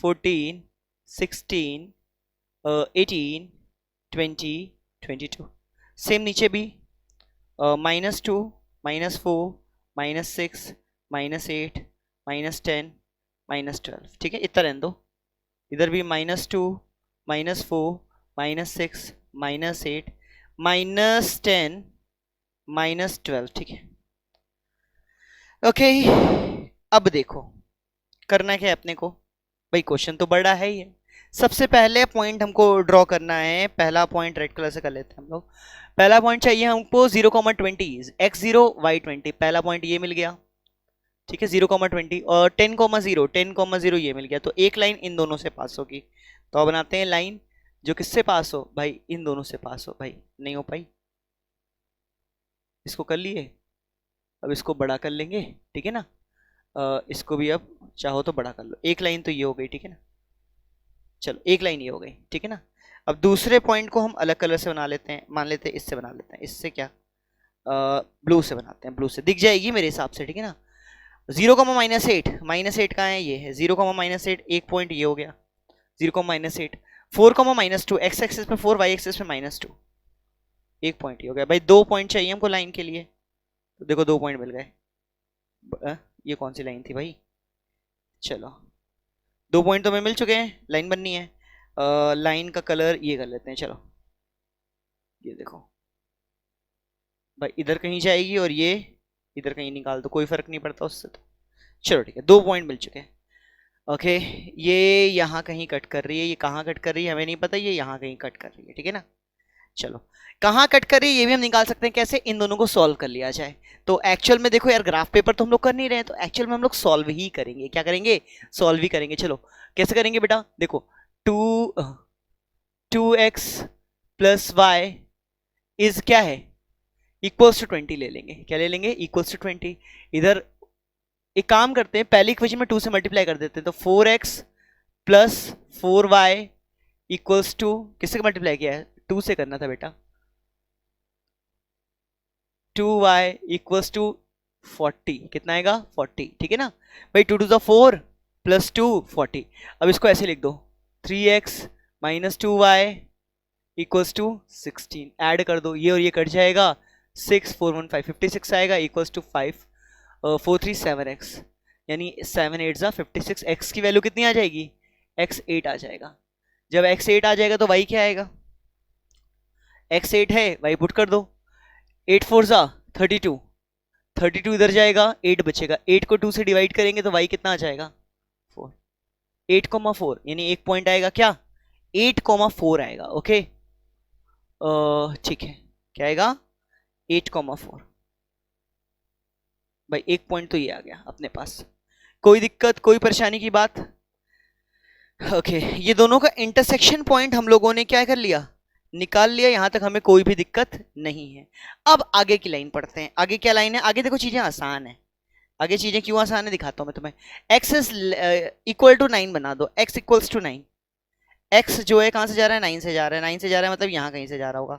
14 16 18 20 22। सेम नीचे भी -2 -4 -6 -8 -10 -12, ठीक है, इतना रहने दो। इधर भी -2 -4 -6 -8 -10 -12, ठीक है। ओके, अब देखो करना क्या है अपने को। भाई क्वेश्चन तो बड़ा है ही है। सबसे पहले पॉइंट हमको ड्रॉ करना है। पहला पॉइंट रेड कलर से कर लेते हैं हम लोग। पहला पॉइंट चाहिए हमको 0,20, x0 y20। पहला पॉइंट ये मिल गया, ठीक है 0,20। और 10,0 ये मिल गया। तो एक लाइन इन दोनों से पास होगी। तो अब बनाते हैं लाइन जो किससे पास हो भाई, इन दोनों से पास हो। भाई नहीं हो पाई, इसको कर लिए, अब इसको बड़ा कर लेंगे, ठीक है ना। इसको भी अब चाहो तो बड़ा कर लो। एक लाइन तो ये हो गई, ठीक है ना। चलो एक लाइन ये हो गई, ठीक है ना। अब दूसरे पॉइंट को हम अलग कलर से बना लेते हैं। मान लेते हैं इससे बना लेते हैं। इससे क्या, ब्लू से बनाते हैं। ब्लू से दिख जाएगी मेरे हिसाब से, ठीक है ना। 0,-8, -8 कहाँ है, ये है 0,-8। एक पॉइंट ये हो गया 0,-8। 4,-2, एक्स एक्सिस पे 4, वाई एक्सिस पे -2। एक पॉइंट ये हो गया। भाई 2 पॉइंट चाहिए हमको लाइन के लिए। तो देखो 2 पॉइंट मिल गए। ये कौन सी लाइन थी भाई, चलो 2 पॉइंट तो हमें मिल चुके हैं। लाइन बननी है। लाइन का कलर ये कर लेते हैं। चलो ये देखो भाई, इधर कहीं जाएगी और ये इधर कहीं निकाल दो, कोई फर्क नहीं पड़ता उससे। तो चलो ठीक है, 2 पॉइंट मिल चुके हैं। ओके, ये यहाँ कहीं कट कर रही है, ये कहाँ कट कर रही है हमें नहीं पता, ये यहाँ कहीं कट कर रही है, ठीक है ना। चलो कहाँ कट कर रही है ये भी हम निकाल सकते हैं। कैसे, इन दोनों को सॉल्व कर लिया जाए। तो एक्चुअल में देखो यार, ग्राफ पेपर तो हम लोग कर नहीं रहे हैं, तो एक्चुअल में हम लोग सॉल्व ही करेंगे। क्या करेंगे, सॉल्व ही करेंगे। चलो कैसे करेंगे बेटा, देखो 2x + y इज क्या है, इक्वल्स टू 20 ले लेंगे। क्या ले लेंगे, इक्वल्स टू 20। इधर एक काम करते हैं, पहली इक्वेशन में 2 से मल्टीप्लाई कर देते हैं। तो 4x + 4y इक्वल्स टू, किससे मल्टीप्लाई किया है, 2 से करना था बेटा। 2y इक्वल्स टू 40, कितना आएगा 40, ठीक है ना भाई। 2 to the 4 + 2 40। अब इसको ऐसे लिख दो, 3x - 2y equals to 16। Add कर दो, ये और ये कट जाएगा, 6 4 1 5 56 आएगा, इक्वल्स टू 5 4 3 7x, यानी 7 8 56। x की वैल्यू कितनी आ जाएगी, x 8 आ जाएगा। जब x 8 आ जाएगा तो y क्या आएगा, x 8 है, y पुट कर दो। 8 4 32, 32 इधर जाएगा, 8 बचेगा। 8 को 2 से डिवाइड करेंगे तो y कितना आ जाएगा, 4। 8,4 यानी एक पॉइंट आएगा क्या, 8,4 आएगा। ओके ठीक है, क्या आएगा 8,4। भाई एक पॉइंट तो ये आ गया अपने पास। कोई दिक्कत, कोई परेशानी की बात। ओके ये दोनों का इंटरसेक्शन पॉइंट हम लोगों ने क्या कर लिया, निकाल लिया। यहां तक हमें कोई भी दिक्कत नहीं है। अब आगे की लाइन पढ़ते हैं। आगे क्या लाइन है, आगे देखो चीजें आसान है। आगे चीजें क्यों आसान है दिखाता हूं मैं तुम्हें। x इज इक्वल टू 9 बना दो, x इक्वल्स टू 9। x जो है कहां से जा रहा है, 9 से जा रहा है। 9 से जा रहा है मतलब यहां कहीं से जा रहा होगा।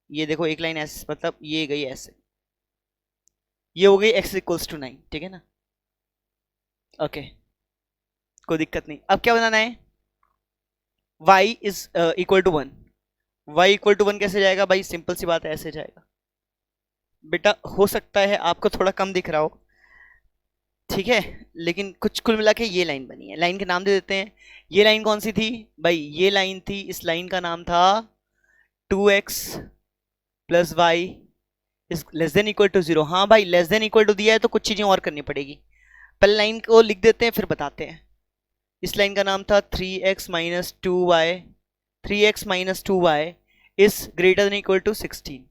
ये देखो एक लाइन ऐसे, मतलब ये गई ऐसे, ये हो गई x इक्वल्स टू 9, ठीक है ना। ओके कोई दिक्कत नहीं। अब क्या बनाना है, y is equal to 1। y equal to 1 कैसे जाएगा भाई, सिंपल सी बात है, ऐसे जाएगा बेटा। हो सकता है आपको थोड़ा कम दिख रहा हो, ठीक है, लेकिन कुछ कुल मिला के ये लाइन बनी है। लाइन के नाम दे देते हैं। ये लाइन कौन सी थी भाई, ये लाइन थी, इस लाइन का नाम था 2x + y is less than equal to 0। हाँ भाई लेस देन इक्वल टू दिया है तो कुछ चीजें और करनी पड़ेगी। पहले लाइन को लिख देते हैं फिर बताते हैं। इस लाइन का नाम था 3x - 2y, 3x - 2y is greater than equal to 16।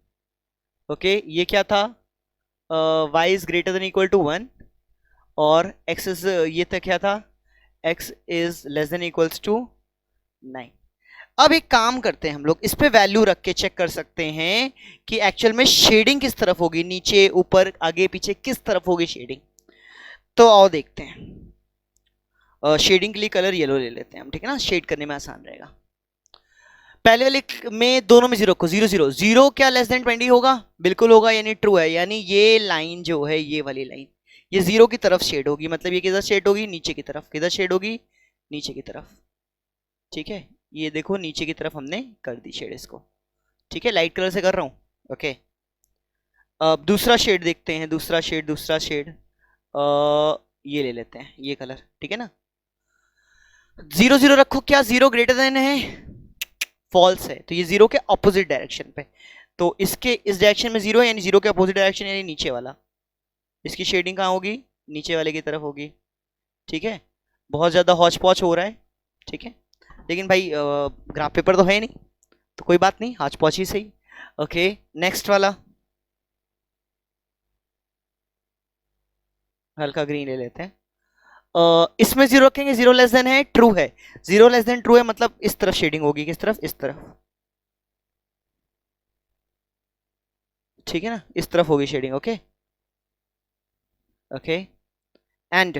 Okay ये क्या था, y is greater than equal to 1 और x इज, ये तक क्या था, x is less than equals to 9। अब एक काम करते हैं हम लोग, इस पे वैल्यू रख के चेक कर सकते हैं कि एक्चुअल में शेडिंग किस तरफ होगी, नीचे ऊपर आगे पीछे किस तरफ होगी शेडिंग। तो आओ देखते हैं। शेडिंग के लिए कलर येलो ले लेते हैं हम, ठीक है ना, शेड करने में आसान रहेगा। पहले वाले में दोनों में 0 को 0 0 0 क्या लेस देन 20 होगा, बिल्कुल होगा, यानी ट्रू है। यानी ये लाइन जो है, ये वाली लाइन, ये 0 की तरफ शेड होगी। मतलब ये किधर शेड होगी, नीचे की तरफ। किधर शेड होगी, नीचे की तरफ, ठीक है। ये देखो नीचे की तरफ हमने कर दी शेड इसको, ठीक है, लाइट कलर से कर रहा हूं। ओके अब दूसरा शेड देखते हैं। दूसरा शेड ये ले लेते हैं, ये कलर, ठीक है ना। 0 0 रखो, क्या 0 ग्रेटर देन है, फॉल्स है, तो ये 0 के ऑपोजिट डायरेक्शन पे। तो इसके इस डायरेक्शन में 0 है, यानी 0 के ऑपोजिट डायरेक्शन यानी नीचे वाला। इसकी शेडिंग कहाँ होगी, नीचे वाले की तरफ होगी, ठीक है। बहुत ज़्यादा हौच पौच हो रहा है, ठीक है, लेकिन भाई ग्राफ पेपर तो है नहीं, तो कोई बात नहीं, हौच पौच ही सही। ओके, नेक्स्ट वाला हल्का ग्रीन ले लेते हैं। इसमें जीरो रखेंगे, जीरो लेस देन है ट्रू है, जीरो लेस देन ट्रू है, मतलब इस तरफ शेडिंग होगी, किस तरफ, इस तरफ, ठीक है ना, इस तरफ होगी shading. Okay okay, and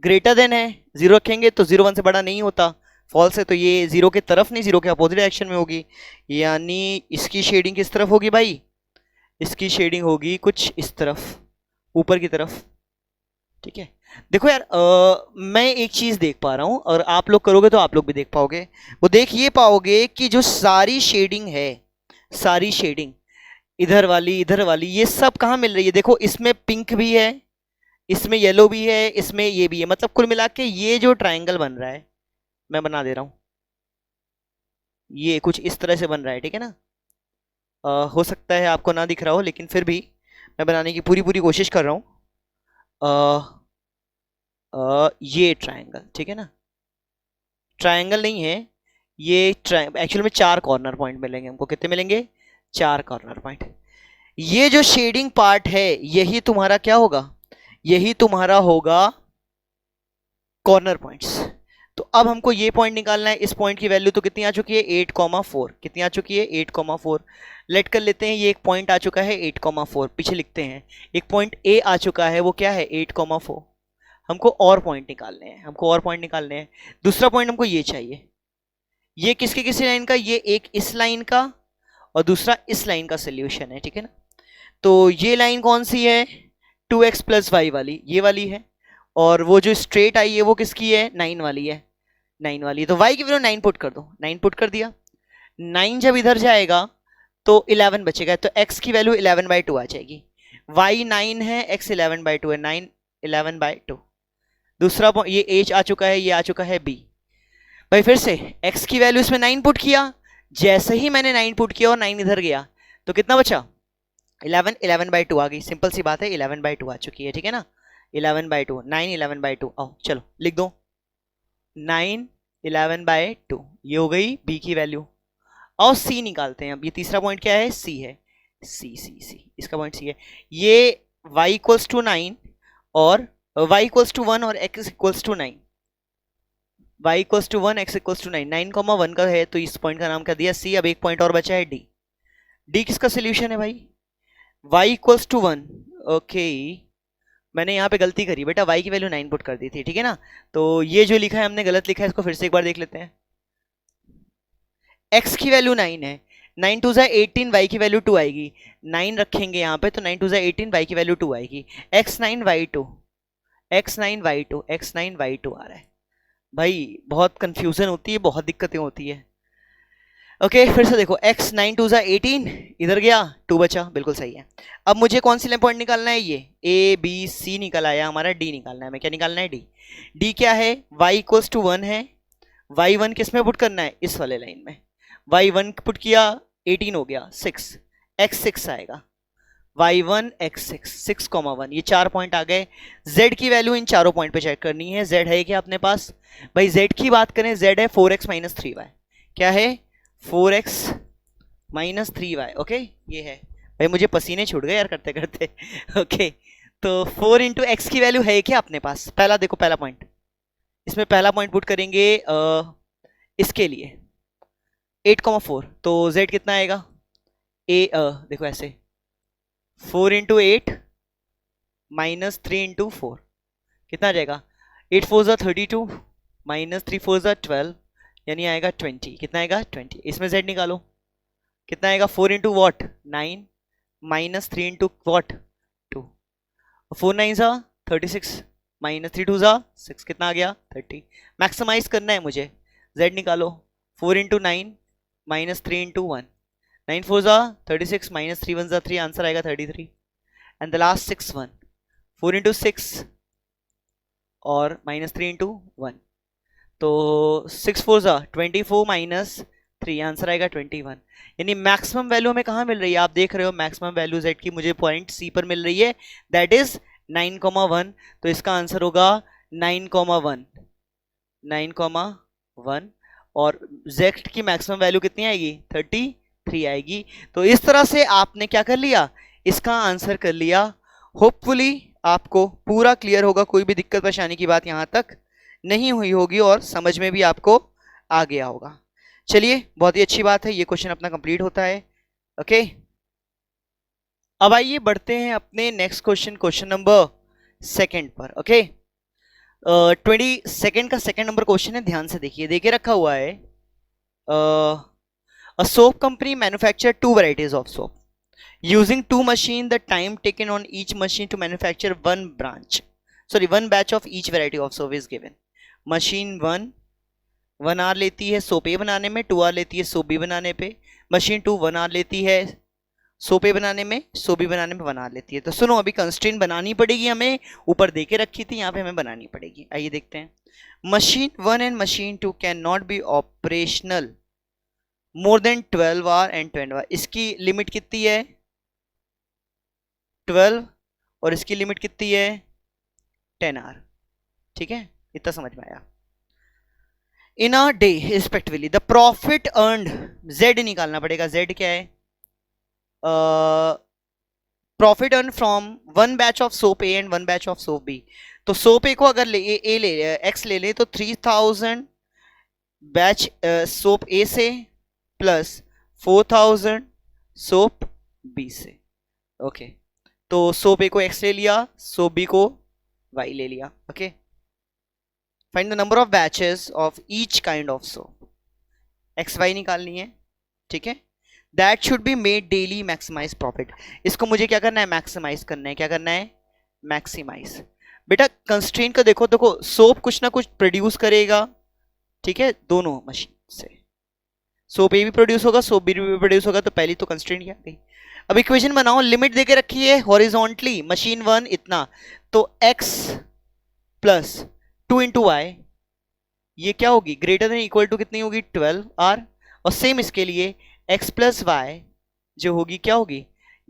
greater than है, जीरो रखेंगे तो जीरो वन से बड़ा नहीं होता, फॉल्स है तो ये जीरो के तरफ नहीं, जीरो के अपोजिट डायरेक्शन में होगी, यानी इसकी शेडिंग किस तरफ होगी भाई, इसकी शेडिंग होगी कुछ इस तरफ, ऊपर की तरफ, ठीक है। देखो यार, मैं एक चीज देख पा रहा हूं, और आप लोग करोगे तो आप लोग भी देख पाओगे, वो देख ये पाओगे कि जो सारी शेडिंग है, सारी शेडिंग, इधर वाली ये सब कहाँ मिल रही है, देखो इसमें पिंक भी है, इसमें येलो भी है, इसमें ये भी है, मतलब कुल मिला के ये जो ट्राइंगल बन रहा है, मैं बना दे रहा हूं, ये कुछ इस तरह से बन रहा है, ठीक है ना। हो सकता है आपको ना दिख रहा हो, लेकिन फिर भी मैं बनाने की पूरी पूरी कोशिश कर रहा हूँ। ये ट्राइंगल, ठीक है ना, ट्राइंगल नहीं है ये, एक्चुअली में चार कॉर्नर पॉइंट मिलेंगे हमको, कितने मिलेंगे, चार कॉर्नर पॉइंट। ये जो शेडिंग पार्ट है यही तुम्हारा क्या होगा, यही तुम्हारा होगा कॉर्नर पॉइंट्स। तो अब हमको ये पॉइंट निकालना है, इस पॉइंट की वैल्यू तो कितनी आ चुकी है, 8,4, कितनी आ चुकी है, 8,4। लेट कर लेते हैं, ये एक पॉइंट आ चुका है 8,4, पीछे लिखते हैं, एक पॉइंट ए आ चुका है, वो क्या है 8,4। हमको और पॉइंट निकालने हैं, हमको और पॉइंट निकालने हैं। दूसरा पॉइंट हमको ये चाहिए, ये किसके किसी लाइन का, ये एक इस लाइन का और दूसरा इस लाइन का सोल्यूशन है, ठीक है ना। तो ये लाइन कौन सी है, 2x प्लस वाई वाली, ये वाली है, और वो जो स्ट्रेट आई है वो किसकी है, 9 वाली है, 9 वाली है। तो y की वैल्यू 9 पुट कर दो, 9 पुट कर दिया, 9 जब इधर जाएगा तो 11 बचेगा, तो x की वैल्यू 11/2 आ जाएगी, y 9 है, x 11/2 है, 9 11/2। दूसरा ये h आ चुका है, ये आ चुका है b। भाई फिर से x की वैल्यू इसमें 9 पुट किया, जैसे ही मैंने 9 पुट किया और 9 इधर गया तो कितना बचा, 11/2 आ गई, सिंपल सी बात है, 11/2 आ चुकी है, ठीक है ना, 11/2, 9 11/2, आओ चलो लिख दो, 9 11/2, ये हो गई b की वैल्यू। और c निकालते हैं, अब ये तीसरा पॉइंट क्या है, c है, c इसका पॉइंट c है। ये y इक्वल्स टू 9 और y इक्वल्स टू 1 और x equals to 9, y equals to 1 x equals to 9, 9,1 का है, तो इस पॉइंट का नाम क्या दिया, c। अब एक पॉइंट और बचा है d, d किसका सोल्यूशन है भाई, y इक्वल्स टू 1। ओके, मैंने यहाँ पे गलती करी बेटा, y की वैल्यू 9 पुट कर दी थी, ठीक है ना, तो ये जो लिखा है हमने गलत लिखा है, इसको फिर से एक बार देख लेते हैं। x की वैल्यू 9 है, 9 टू 18, y की वैल्यू 2 आएगी, 9 रखेंगे यहाँ पे तो 9 टू 18, y की वैल्यू 2 आएगी, x9 y2, x9 y2, x9 y2 आ रहा है। भाई बहुत कंफ्यूजन होती है, बहुत दिक्कतें होती है। ओके फिर से देखो, x 9 टू 18, इधर गया 2 बचा, बिल्कुल सही है। अब मुझे कौन सी पॉइंट निकालना है, ये a b c निकल आया, हमारा d निकालना है, मैं क्या निकालना है, d क्या है, y इक्वल्स टू 1 है, y1 किस में पुट करना है, इस वाले लाइन में, y1 पुट किया 18 हो गया 6, x6 आएगा, y1 x6, 6,1, ये 4 पॉइंट आ गए। z की वैल्यू इन चारों पॉइंट पे चेक करनी है, z है क्या अपने पास, भाई z की बात करें, z है 4x माइनस 3y, क्या है 4x माइनस 3y, ओके ये है। भाई मुझे पसीने छूट गए यार करते करते। ओके तो 4 इंटू एक्स की वैल्यू है क्या अपने पास, पहला देखो, पहला पॉइंट, इसमें पहला पॉइंट पुट करेंगे इसके लिए 8,4, तो z कितना आएगा, देखो ऐसे 4 इंटू 8 माइनस 3 इंटू 4, कितना आ जाएगा, 8 4 ज़ा 32 माइनस 3 4 ज़ा 12, यानी आएगा 20, कितना आएगा 20। इसमें z निकालो, कितना आएगा 4 into what 9 minus 3 into what 2, 4 9 ज़ा 36 माइनस 3 2 ज़ा 6, कितना आ गया 30। मैक्सिमाइज करना है मुझे, z निकालो, 4 इंटू 9 माइनस 3 इंटू 1, 9 4 ज़ा 36 माइनस 3 1 ज़ा 3, आंसर आएगा 33। एंड द लास्ट 6 1, 4 इंटू 6 और माइनस 3 इंटू 1, तो 6 4 ज़ा 24 माइनस 3, आंसर आएगा 21। यानी मैक्सिमम वैल्यू हमें कहाँ मिल रही है, आप देख रहे हो मैक्सिमम वैल्यू z की मुझे पॉइंट C पर मिल रही है, दैट इज 9,1। तो इसका आंसर होगा 9,1, 9,1। और z की मैक्सिमम वैल्यू कितनी आएगी, 33 आएगी। तो इस तरह से आपने क्या कर लिया, इसका आंसर कर लिया। होपफुली आपको पूरा क्लियर होगा, कोई भी दिक्कत परेशानी की बात यहां तक नहीं हुई होगी और समझ में भी आपको आ गया होगा। चलिए बहुत ही अच्छी बात है, ये क्वेश्चन अपना कंप्लीट होता है। ओके, अब आइए बढ़ते हैं अपने next question, question number second पर। ओके, 22nd का सेकंड नंबर क्वेश्चन है, ध्यान से देखिए, देखे रखा हुआ है। A soap company manufacture 2 varieties of soap using 2 machine. The time taken on each machine to manufacture one batch of each variety of soap is given. Machine 1 hour लेती है सोप ए बनाने में, 2 आवर लेती है सोप बी बनाने पे। Machine 2 1 hour लेती है सोप ए बनाने में, सोप बी बनाने में 1 आवर लेती है। तो सुनो, अभी कंस्ट्रेंट बनानी पड़ेगी हमें, ऊपर देके रखी थी, यहाँ पे हमें बनानी पड़ेगी। आइए देखते हैं। Machine 1 and machine 2 can not be operational more than 12 hour and 20 hour. इसकी लिमिट कितनी है, 12, और इसकी लिमिट कितनी है, 10 आवर। ठीक है, इतना समझ में आया। In a day respectively the profit earned, Z निकालना पड़ेगा, जेड क्या है, profit earn from 1 batch of soap A and 1 batch of soap B. तो सोप ए को अगर एक्स ले ले तो 3000 बैच सोप ए से प्लस 4000 सोप बी से। ओके, तो सोप ए को एक्स ले लिया, सोप बी को वाई ले लिया। Okay, find the number of batches of each kind of soap, x y निकालनी है। ठीक है, that should be made daily maximise profit. इसको मुझे क्या करना है, मैक्सिमाइज करना है। क्या करना है, मैक्सिमाइज। बेटा कंस्ट्रेंट का देखो, देखो सोप कुछ ना कुछ प्रोड्यूस करेगा, ठीक है, दोनों मशीन से। सोप ए भी प्रोड्यूस होगा, सोप बी भी प्रोड्यूस होगा, तो पहली तो कंस्ट्रेंट क्या थी। अब इक्वेशन बनाओ, लिमिट देके रखी है हॉरिजॉन्टली, मशीन 1 इतना, तो x प्लस 2 इंटू वाई, ये क्या होगी, ग्रेटर देन इक्वल टू कितनी होगी, 12r। और सेम इसके लिए x प्लस वाई जो होगी क्या होगी,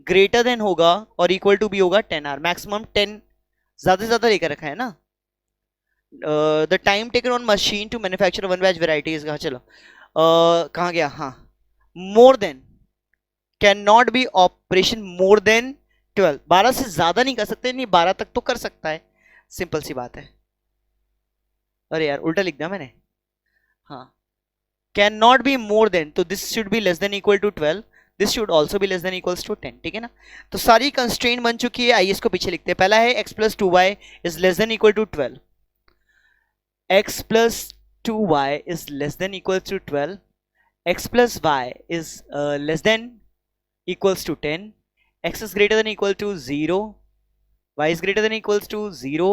ग्रेटर देन होगा और इक्वल टू भी होगा 10r। मैक्सिमम 10 ज्यादा से ज्यादा लेकर रखा है ना। The time taken on machine to manufacture 1 batch varieties, कहा चलो कहाँ गया, हाँ, more than can not be operation more than 12, 12 से ज्यादा नहीं कर सकते, नहीं 12 तक तो कर सकता है, सिंपल सी बात है। अरे यार उल्टा लिख दिया मैंने, हाँ, can not be more than, तो this should be less than equal to 12, this should also be less than equals to 10। ठीक है ना, तो सारी कंस्ट्रेंट बन चुकी है। आइए इसको पीछे लिखते हैं। पहला है x plus 2y is less than equal to 12, x plus 2y is less than equals to 12, x plus y is less than equals to 10, x is greater than equal to 0, y is greater than equals to 0,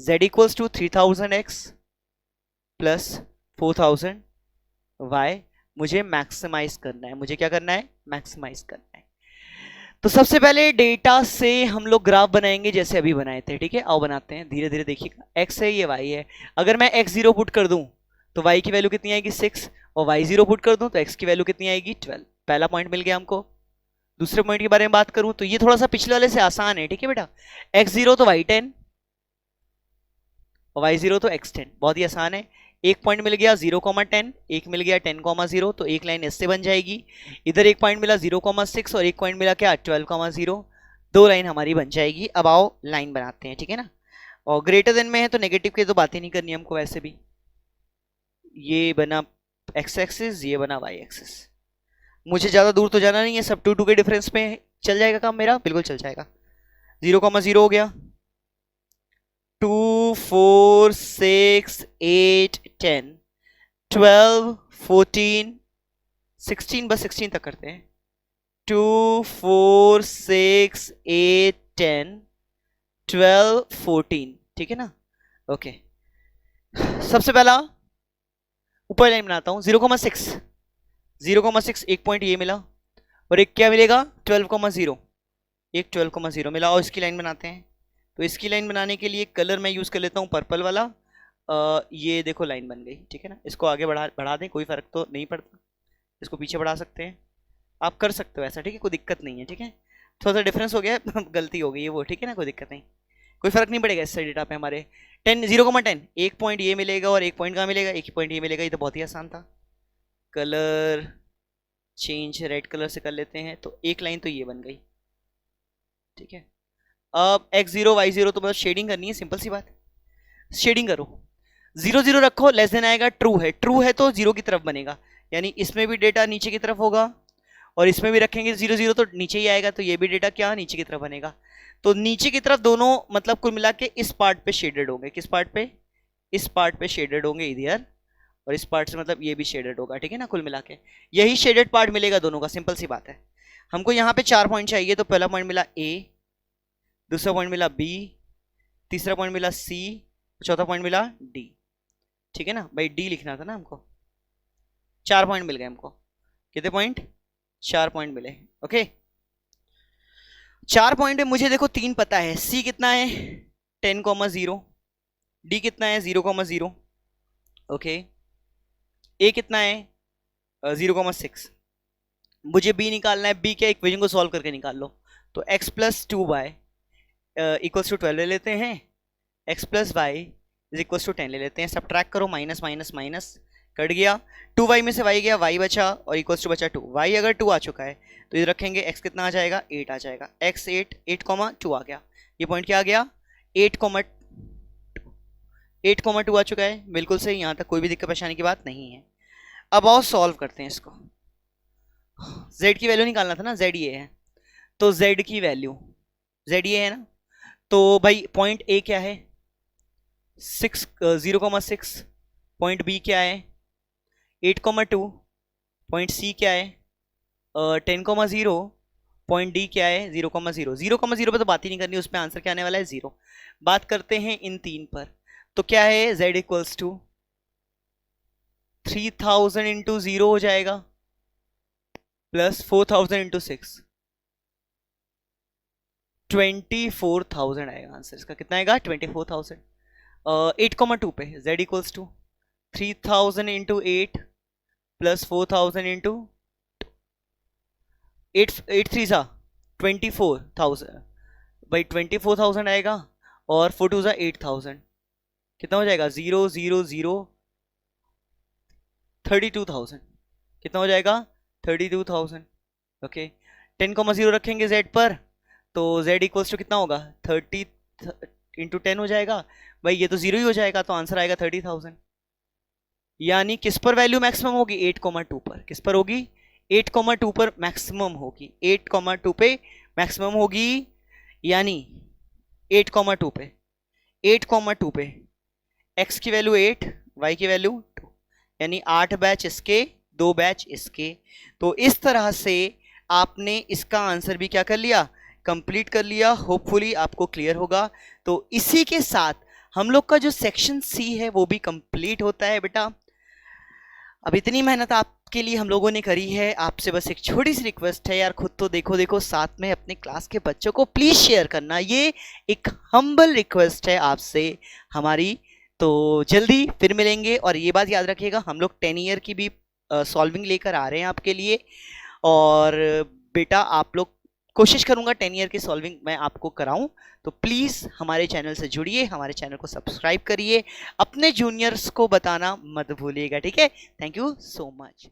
z equals to 3000x plus 4000 y। मुझे maximise करना है, मुझे क्या करना है, maximise करना है। तो सबसे पहले डेटा से हम लोग ग्राफ बनाएंगे जैसे अभी बनाए थे। ठीक है, आओ बनाते हैं, धीरे धीरे देखिएगा। x है, ये y है। अगर मैं x0 पुट कर दूं तो y की वैल्यू कितनी आएगी, 6, और y0 पुट कर दूं तो x की वैल्यू कितनी आएगी, 12। पहला पॉइंट मिल गया हमको। दूसरे पॉइंट के बारे में बात करूं तो ये थोड़ा सा पिछले वाले से आसान है। ठीक है बेटा, x0 तो y10 और y0 तो x10, बहुत ही आसान है। एक पॉइंट मिल गया 0,10, एक मिल गया 10,0, तो एक लाइन इससे बन जाएगी। इधर एक पॉइंट मिला 0,6 और एक पॉइंट मिला क्या, 12,0, दो लाइन हमारी बन जाएगी। अब आओ लाइन बनाते हैं, ठीक है ना। और ग्रेटर देन में है तो नेगेटिव की तो बात ही नहीं करनी हमको, वैसे भी ये बना x एक्सिस, ये बना y एक्सिस। मुझे ज्यादा दूर तो जाना नहीं है, सब 2 के डिफरेंस में चल जाएगा काम मेरा, बिल्कुल चल जाएगा। 0,0 हो गया, 2, 4, 6, 8, 10, 12, 14, 16, बस 16 तक करते हैं। 2, 4, 6, 8, 10, 12, 14, ठीक है ना। ओके, सबसे पहला ऊपर लाइन बनाता हूं, 0,6, 0,6 एक पॉइंट ये मिला, और एक क्या मिलेगा, 12,0, एक 12,0 मिला। और इसकी लाइन बनाते हैं। तो इसकी लाइन बनाने के लिए कलर मैं यूज कर लेता हूँ पर्पल वाला। ये देखो लाइन बन गई, ठीक है ना। इसको आगे बढ़ा दें, कोई फर्क तो नहीं पड़ता। इसको पीछे बढ़ा सकते हैं, आप कर सकते हो ऐसा, ठीक है, कोई दिक्कत नहीं है, ठीक है। थोड़ा सा डिफरेंस हो गया है गलती हो गई है वो, ठीक है ना, कोई दिक्कत नहीं, कोई फर्क नहीं पड़ेगा इससे डेटा पे हमारे। 10 0,10 एक पॉइंट ये मिलेगा और एक पॉइंट कहाँ मिलेगा, एक ही पॉइंट ये मिलेगा, ये तो बहुत ही आसान था। कलर चेंज रेड कलर से कर लेते हैं, तो एक लाइन तो ये बन गई, ठीक है। अब x0 y0 तो मतलब शेडिंग करनी है, सिंपल सी बात, शेडिंग करो। 0 0 रखो, लेस देन आएगा, ट्रू है तो 0 की तरफ बनेगा, यानी इसमें भी डेटा नीचे की तरफ होगा, और इसमें भी रखेंगे 0 0 तो नीचे ही आएगा, तो ये भी डेटा क्या नीचे की तरफ बनेगा। तो नीचे की तरफ दोनों मतलब कुल मिला के इस पार्ट पे शेडेड होंगे, किस पार्ट पे, इस पार्ट पे शेडेड होंगे इधर, और इस पार्ट से मतलब ये भी शेडेड होगा, ठीक है ना, कुल मिला के यही शेडेड पार्ट मिलेगा दोनों का, सिंपल सी बात है। हमको यहाँ पे 4 पॉइंट चाहिए, तो पहला पॉइंट मिला ए, दूसरा पॉइंट मिला बी, तीसरा पॉइंट मिला सी, चौथा पॉइंट मिला डी, ठीक है ना भाई, डी लिखना था ना हमको। 4 पॉइंट मिल गए हमको, कितने पॉइंट, 4 पॉइंट मिले, ओके। 4 पॉइंट में मुझे देखो 3 पता है, सी कितना है 10,0, डी कितना है 0,0, ओके, ए कितना है 0,6, मुझे बी निकालना है, बी के इक्वेशन को सॉल्व करके निकाल लो। तो x plus 2y equals to 12 ले लेते हैं, x plus y is equals to 10 ले लेते हैं, सब ट्रैक करो, माइनस माइनस माइनस कट गया, 2y में से y गया, y बचा और इक्वल्स टू बचा 2, y अगर 2 आ चुका है तो इधर रखेंगे, x कितना आ जाएगा 8 आ जाएगा, x 8,2 आ गया, ये पॉइंट क्या आ गया 8,2 आ चुका है, बिल्कुल सही, यहाँ तक कोई भी दिक्कत परेशानी की बात नहीं है। अब आओ सॉल्व करते हैं इसको, z की वैल्यू निकालना था ना, z ये है, तो z की वैल्यू, z ये है ना, तो भाई पॉइंट a क्या है 0,6, पॉइंट b क्या है 8,2, पॉइंट c क्या है 10,0, पॉइंट d क्या है 0,0, 0,0 पे तो बात ही नहीं करनी, उस पर आंसर क्या आने वाला है 0। बात करते हैं इन 3 पर, तो क्या है z इक्वल्स टू 3,000 इंटू 0 हो जाएगा, प्लस 4,000 इंटू 6, 24,000 आएगा आंसर इसका, कितना आएगा 24,000। 8,2 पे z equals to 3,000 into 8 plus 4,000 into 8 3 सा 24,000, भाई 24,000 आएगा, और 4 2 सा 8,000, कितना हो जाएगा 0 0 0 32,000, कितना हो जाएगा 32,000, ओके। 10,0 रखेंगे z पर, तो z इक्वल्स टू कितना होगा 30 इंटू 10 हो जाएगा, भाई ये तो 0 ही हो जाएगा, तो आंसर आएगा 30,000। यानी किस पर वैल्यू मैक्सिमम होगी 8,2 पर, किस पर होगी 8,2 पर मैक्सिमम होगी, 8,2 पे मैक्सिमम होगी, यानी 8,2 पे 8,2 पे x की वैल्यू 8, y की वैल्यू 2, यानी 8 बैच इसके 2 बैच इसके। तो इस तरह से आपने इसका आंसर भी क्या कर लिया, कंप्लीट कर लिया, होपफुली आपको क्लियर होगा। तो इसी के साथ हम लोग का जो सेक्शन सी है वो भी कंप्लीट होता है बेटा। अब इतनी मेहनत आपके लिए हम लोगों ने करी है, आपसे बस एक छोटी सी रिक्वेस्ट है यार, खुद तो देखो साथ में अपने क्लास के बच्चों को प्लीज शेयर करना, ये एक हम्बल रिक्वेस्ट है आपसे हमारी। तो जल्दी फिर मिलेंगे, और ये बात याद रखिएगा हम लोग 10 ईयर की भी सॉल्विंग लेकर आ रहे हैं आपके लिए, और बेटा आप लोग कोशिश करूंगा 10 ईयर की सॉल्विंग मैं आपको कराऊं, तो प्लीज़ हमारे चैनल से जुड़िए, हमारे चैनल को सब्सक्राइब करिए, अपने जूनियर्स को बताना मत भूलिएगा, ठीक है। Thank you so much.